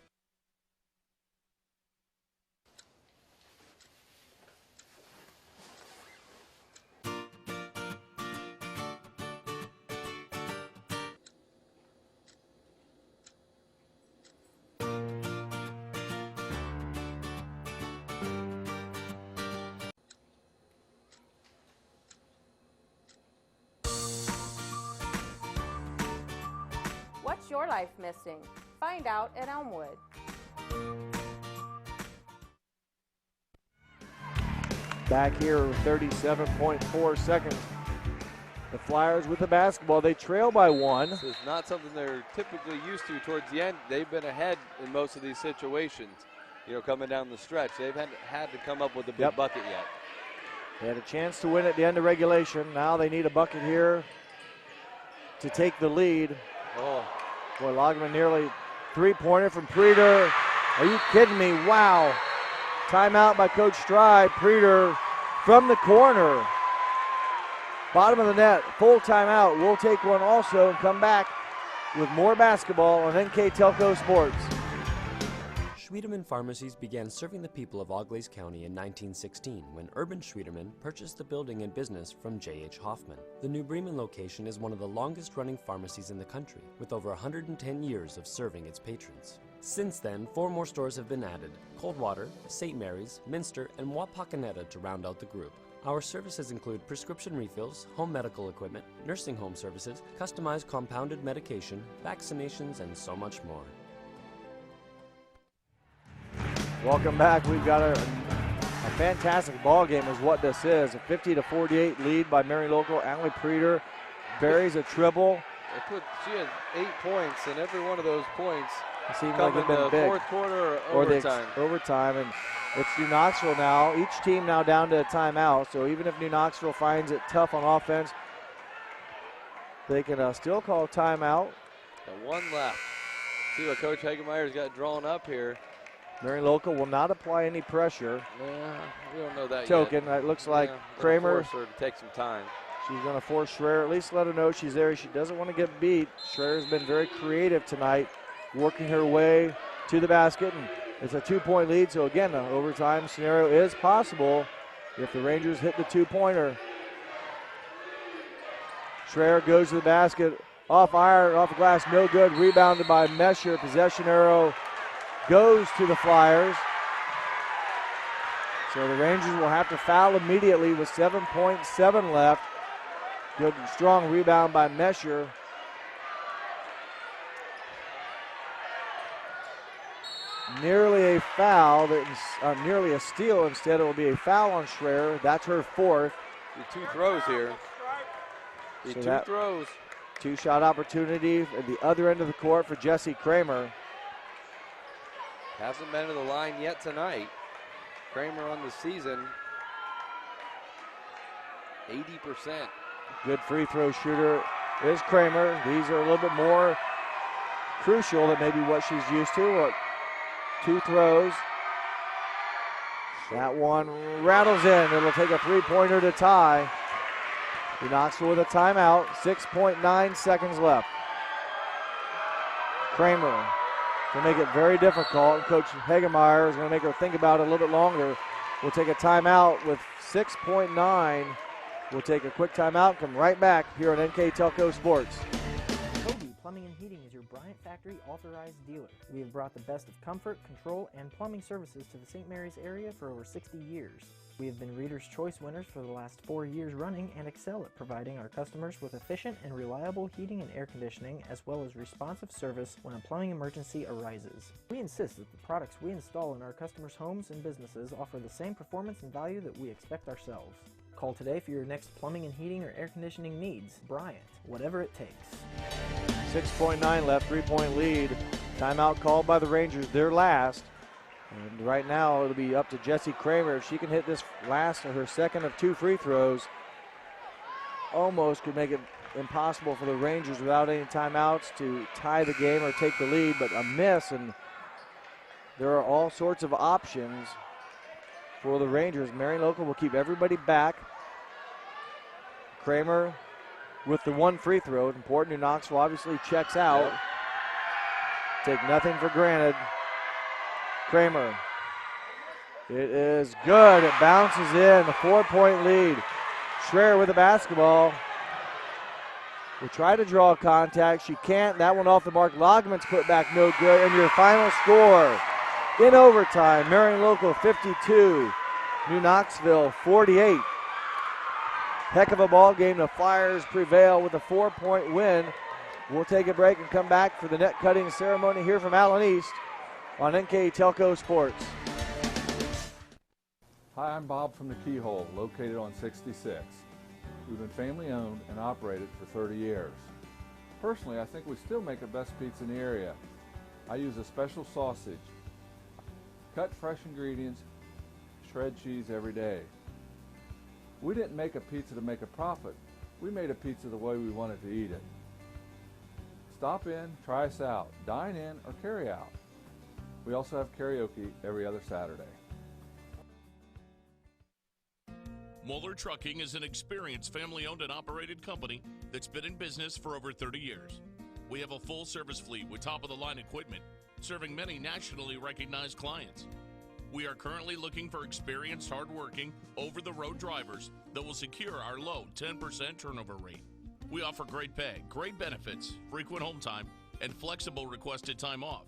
S19: What's your life missing? Find out at Elmwood.
S5: back here with 37.4 seconds. The Flyers with the basketball. They trail by 1.
S7: This is not something they're typically used to towards the end. They've been ahead in most of these situations, coming down the stretch. They've had to come up with a big bucket yet.
S5: They had a chance to win at the end of regulation. Now they need a bucket here to take the lead.
S7: Oh.
S5: Boy, Logman nearly three-pointer from Preeter. Are you kidding me? Wow. Timeout by Coach Stride. Preeter from the corner. Bottom of the net, full timeout. We'll take one also and come back with more basketball on NKTelco Sports.
S13: Schwiedemann Pharmacies began serving the people of Auglaize County in 1916 when Urban Schwiedemann purchased the building and business from J.H. Hoffman. The New Bremen location is one of the longest-running pharmacies in the country, with over 110 years of serving its patrons. Since then, 4 more stores have been added: Coldwater, St. Mary's, Minster, and Wapakoneta to round out the group. Our services include prescription refills, home medical equipment, nursing home services, customized compounded medication, vaccinations, and so much more.
S5: Welcome back. We've got a fantastic ball game is what this is. A 50-48 lead by Marion Local. Allie Preeter buries a triple.
S7: She had 8 points, and every one of those points
S5: seemed
S7: come
S5: like
S7: in the
S5: big.
S7: fourth quarter or overtime.
S5: Overtime, and it's New Knoxville now. Each team now down to a timeout, so even if New Knoxville finds it tough on offense, they can still call timeout.
S7: Got 1 left. See what Coach Hagemeyer's got drawn up here.
S5: Marion Local will not apply any pressure.
S7: Yeah, we don't know that
S5: Token.
S7: yet.
S5: It looks like
S7: Kramer.
S5: Kramer.
S7: Force her to take some time.
S5: She's going to force Schreier, at least let her know she's there. She doesn't want to get beat. Schreier's been very creative tonight, working her way to the basket, and it's a 2-point lead. So again, the overtime scenario is possible if the Rangers hit the 2-pointer. Schreier goes to the basket, off iron, off the glass, no good. Rebounded by Mesher. Possession arrow goes to the Flyers. So the Rangers will have to foul immediately with 7.7 left. Good and strong rebound by Mesher. Nearly a foul, nearly a steal. Instead, it will be a foul on Schreier. That's her 4th.
S7: 2 throws here.
S5: So
S7: 2 throws.
S5: 2-shot opportunity at the other end of the court for Jessie Kramer.
S7: Hasn't been to the line yet tonight. Kramer on the season, 80%.
S5: Good free throw shooter is Kramer. These are a little bit more crucial than maybe what she's used to. 2 throws. That one rattles in. It'll take a 3-pointer to tie. New Knoxville with a timeout. 6.9 seconds left. Kramer to make it very difficult. Coach Hagemeyer is going to make her think about it a little bit longer. We'll take a timeout with 6.9. We'll take a quick timeout, come right back here on NKTelco Sports.
S14: Kogi Plumbing and Heating is your Bryant Factory authorized dealer. We have brought the best of comfort, control, and plumbing services to the St. Mary's area for over 60 years. We have been Reader's Choice winners for the last 4 years running and excel at providing our customers with efficient and reliable heating and air conditioning, as well as responsive service when a plumbing emergency arises. We insist that the products we install in our customers' homes and businesses offer the same performance and value that we expect ourselves. Call today for your next plumbing and heating or air conditioning needs. Bryant, whatever it takes.
S5: 6.9 left, 3-point lead. Timeout called by the Rangers, their last. And right now it'll be up to Jessie Kramer. If she can hit this last or her second of 2 free throws, almost could make it impossible for the Rangers without any timeouts to tie the game or take the lead, but a miss, and there are all sorts of options for the Rangers. Marion Local will keep everybody back. Kramer with the 1 free throw. Important. New Knoxville obviously checks out. Take nothing for granted. Kramer. It is good. It bounces in. The 4-point lead. Schreier with the basketball. Will try to draw contact. She can't. That one off the mark. Logman's put back no good. And your final score in overtime, Marion Local 52, New Knoxville 48. Heck of a ball game. The Flyers prevail with a 4-point win. We'll take a break and come back for the net cutting ceremony here from Allen East on NKTelco Sports.
S15: Hi, I'm Bob from the Keyhole, located on 66. We've been family owned and operated for 30 years. Personally, I think we still make the best pizza in the area. I use a special sausage. Cut fresh ingredients, shred cheese every day. We didn't make a pizza to make a profit. We made a pizza the way we wanted to eat it. Stop in, try us out, dine in, or carry out. We also have karaoke every other Saturday.
S16: Moeller Trucking is an experienced family-owned and operated company that's been in business for over 30 years. We have a full-service fleet with top-of-the-line equipment, serving many nationally recognized clients. We are currently looking for experienced, hard-working, over-the-road drivers that will secure our low 10% turnover rate. We offer great pay, great benefits, frequent home time, and flexible requested time off.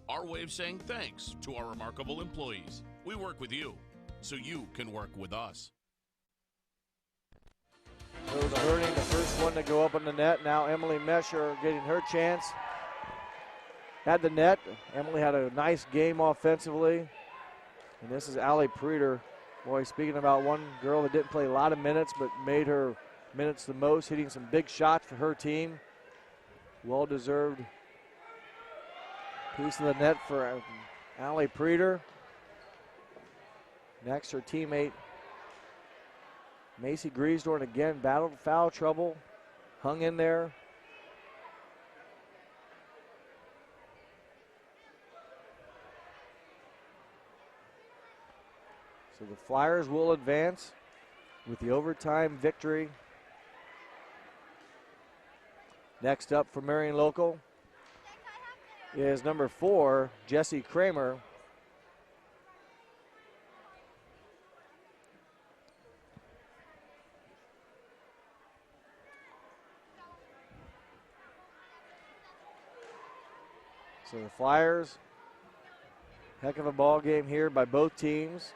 S16: Our way of saying thanks to our remarkable employees. We work with you, so you can work with us.
S5: Rose Burning, the first one to go up on the net. Now Emily Mesher getting her chance at the net. Emily had a nice game offensively. And this is Allie Preeter. Boy, speaking about one girl that didn't play a lot of minutes but made her minutes the most, hitting some big shots for her team. Well-deserved piece of the net for Allie Preeter. Next, her teammate Macy Griesdorn again battled foul trouble, hung in there. So the Flyers will advance with the overtime victory. Next up for Marion Local is number 4, Jessie Kramer. So the Flyers, heck of a ball game here by both teams,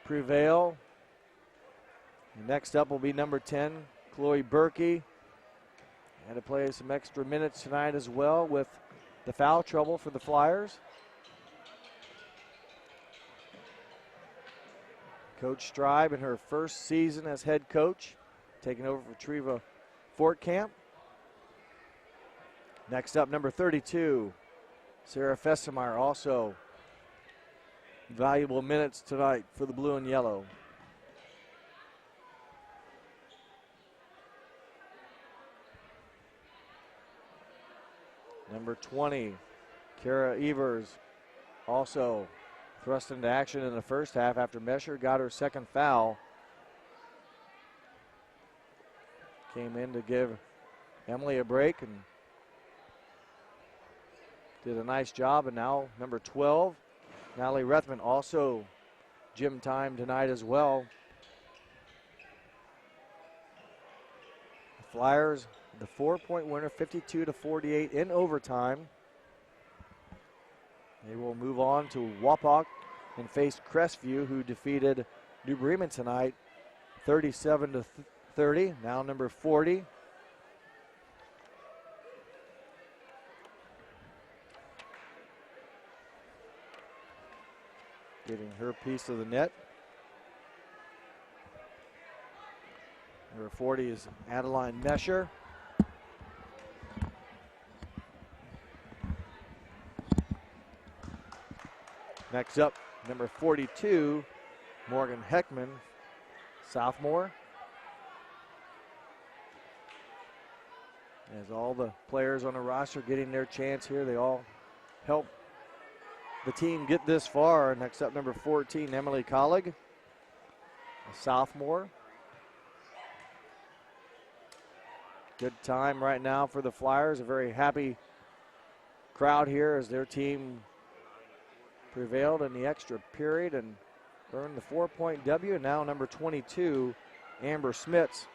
S5: prevail. And next up will be number 10, Chloe Berkey. Had to play some extra minutes tonight as well with the foul trouble for the Flyers. Coach Stribe in her first season as head coach, taking over for Treva Fortcamp. Next up, number 32, Sarah Fessemeyer, also valuable minutes tonight for the blue and yellow. Number 20, Kara Evers, also thrust into action in the first half after Mesher got her second foul. Came in to give Emily a break and did a nice job. And now number 12, Natalie Rethman, also gym time tonight as well. The Flyers, the 4-point winner, 52-48 in overtime. They will move on to Wapak and face Crestview, who defeated New Bremen tonight, 37-30. Now number 40. Getting her piece of the net. Number 40 is Adeline Mesher. Next up, number 42, Morgan Heckman, sophomore. As all the players on the roster getting their chance here, they all help the team get this far. Next up, number 14, Emily Collig, a sophomore. Good time right now for the Flyers. A very happy crowd here as their team prevailed in the extra period and earned the 4-point W. And now number 22, Amber Smits.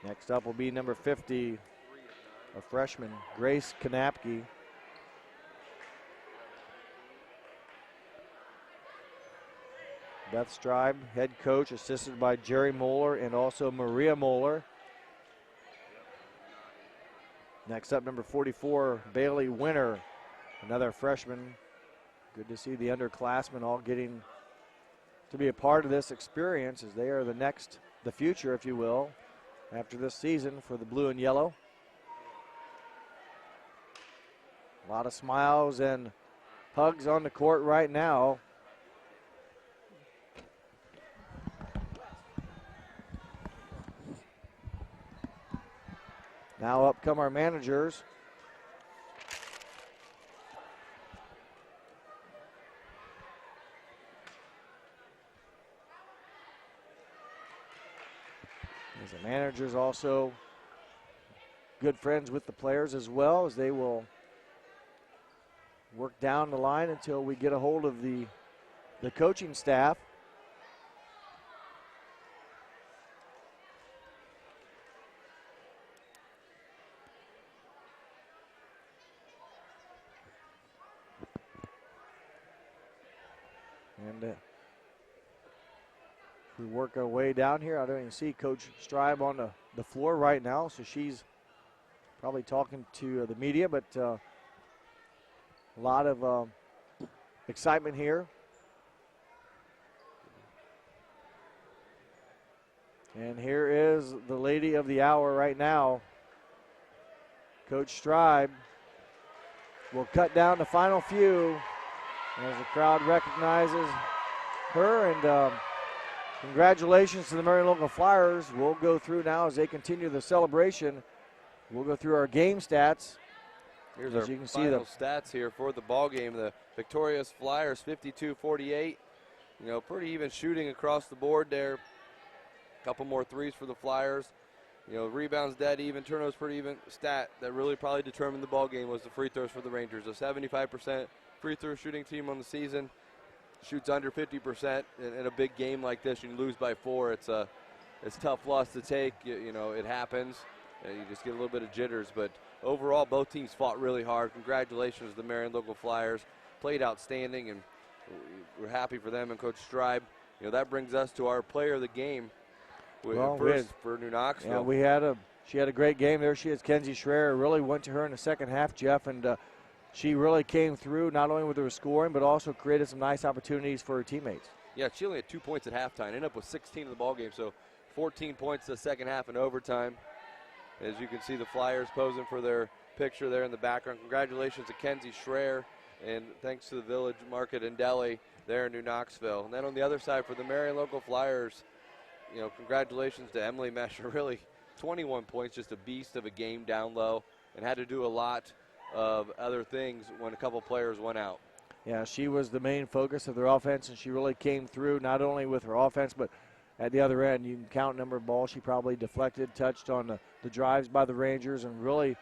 S5: Next up will be number 50, a freshman, Grace Kanapke. Beth Stribe, head coach, assisted by Jerry Moeller and also Maria Moeller. Next up, number 44, Bailey Winter, another freshman. Good to see the underclassmen all getting to be a part of this experience, as they are the future, if you will, after this season for the blue and yellow. A lot of smiles and hugs on the court right now. Now up come our managers. As the managers also good friends with the players as well, as they will work down the line until we get a hold of the coaching staff. And we work our way down here. I don't even see Coach Stribe on the floor right now, so she's probably talking to the media, but a lot of excitement here. And here is the lady of the hour right now. Coach Stribe will cut down the final few as the crowd recognizes her. And congratulations to the Marion Local Flyers. We'll go through now as they continue the celebration. We'll go through our game stats.
S7: Here's
S5: as
S7: our
S5: you can see
S7: final stats here for the ball game. The victorious Flyers 52-48. You know, pretty even shooting across the board there. Couple more threes for the Flyers. You know, rebounds dead even, turnovers pretty even. Stat that really probably determined the ball game was the free throws for the Rangers. A 75% free throw shooting team on the season. Shoots under 50% in a big game like this. You lose by 4. It's a tough loss to take. You know, it happens. You just get a little bit of jitters. But overall, both teams fought really hard. Congratulations to the Marion Local Flyers. Played outstanding, and we're happy for them and Coach Stribe. You know, that brings us to our player of the game.
S5: Well,
S7: first for New Knoxville.
S5: Yeah, she had a great game there. She is Kenzie Schreier. Really went to her in the second half, Jeff, and she really came through not only with her scoring but also created some nice opportunities for her teammates.
S7: Yeah, she only had 2 points at halftime. Ended up with 16 in the ball game, so 14 points the second half in overtime. As you can see, the Flyers posing for their picture there in the background. Congratulations to Kenzie Schreier, and thanks to the Village Market and Deli there in New Knoxville. And then on the other side for the Marion Local Flyers, you know, congratulations to Emily Mesher. Really, 21 points, just a beast of a game down low, and had to do a lot of other things when a couple players went out.
S5: Yeah, she was the main focus of their offense, and she really came through not only with her offense, but at the other end. You can count number of balls she probably deflected, touched on the drives by the Rangers, and really,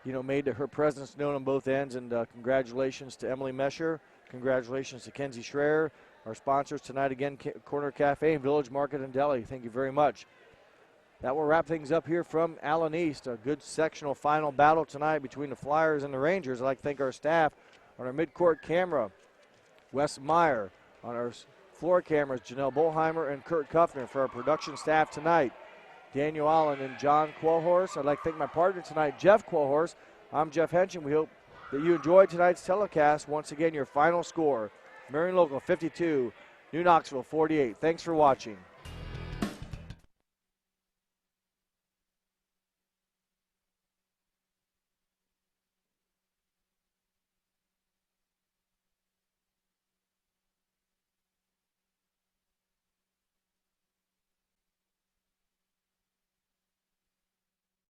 S5: you know, made her presence known on both ends. And congratulations to Emily Mesher. Congratulations to Kenzie Schreier. Our sponsors tonight, again, Corner Cafe and Village Market and Deli. Thank you very much. That will wrap things up here from Allen East. A good sectional final battle tonight between the Flyers and the Rangers. I'd like to thank our staff on our midcourt camera, Wes Meyer. On our floor cameras, Janelle Bolheimer and Kurt Kuffner. For our production staff tonight, Daniel Allen and John Quillhorse. I'd like to thank my partner tonight, Jeff Quillhorse. I'm Jeff Henson. We hope that you enjoyed tonight's telecast. Once again, your final score, Marion Local 52, New Knoxville 48. Thanks for watching.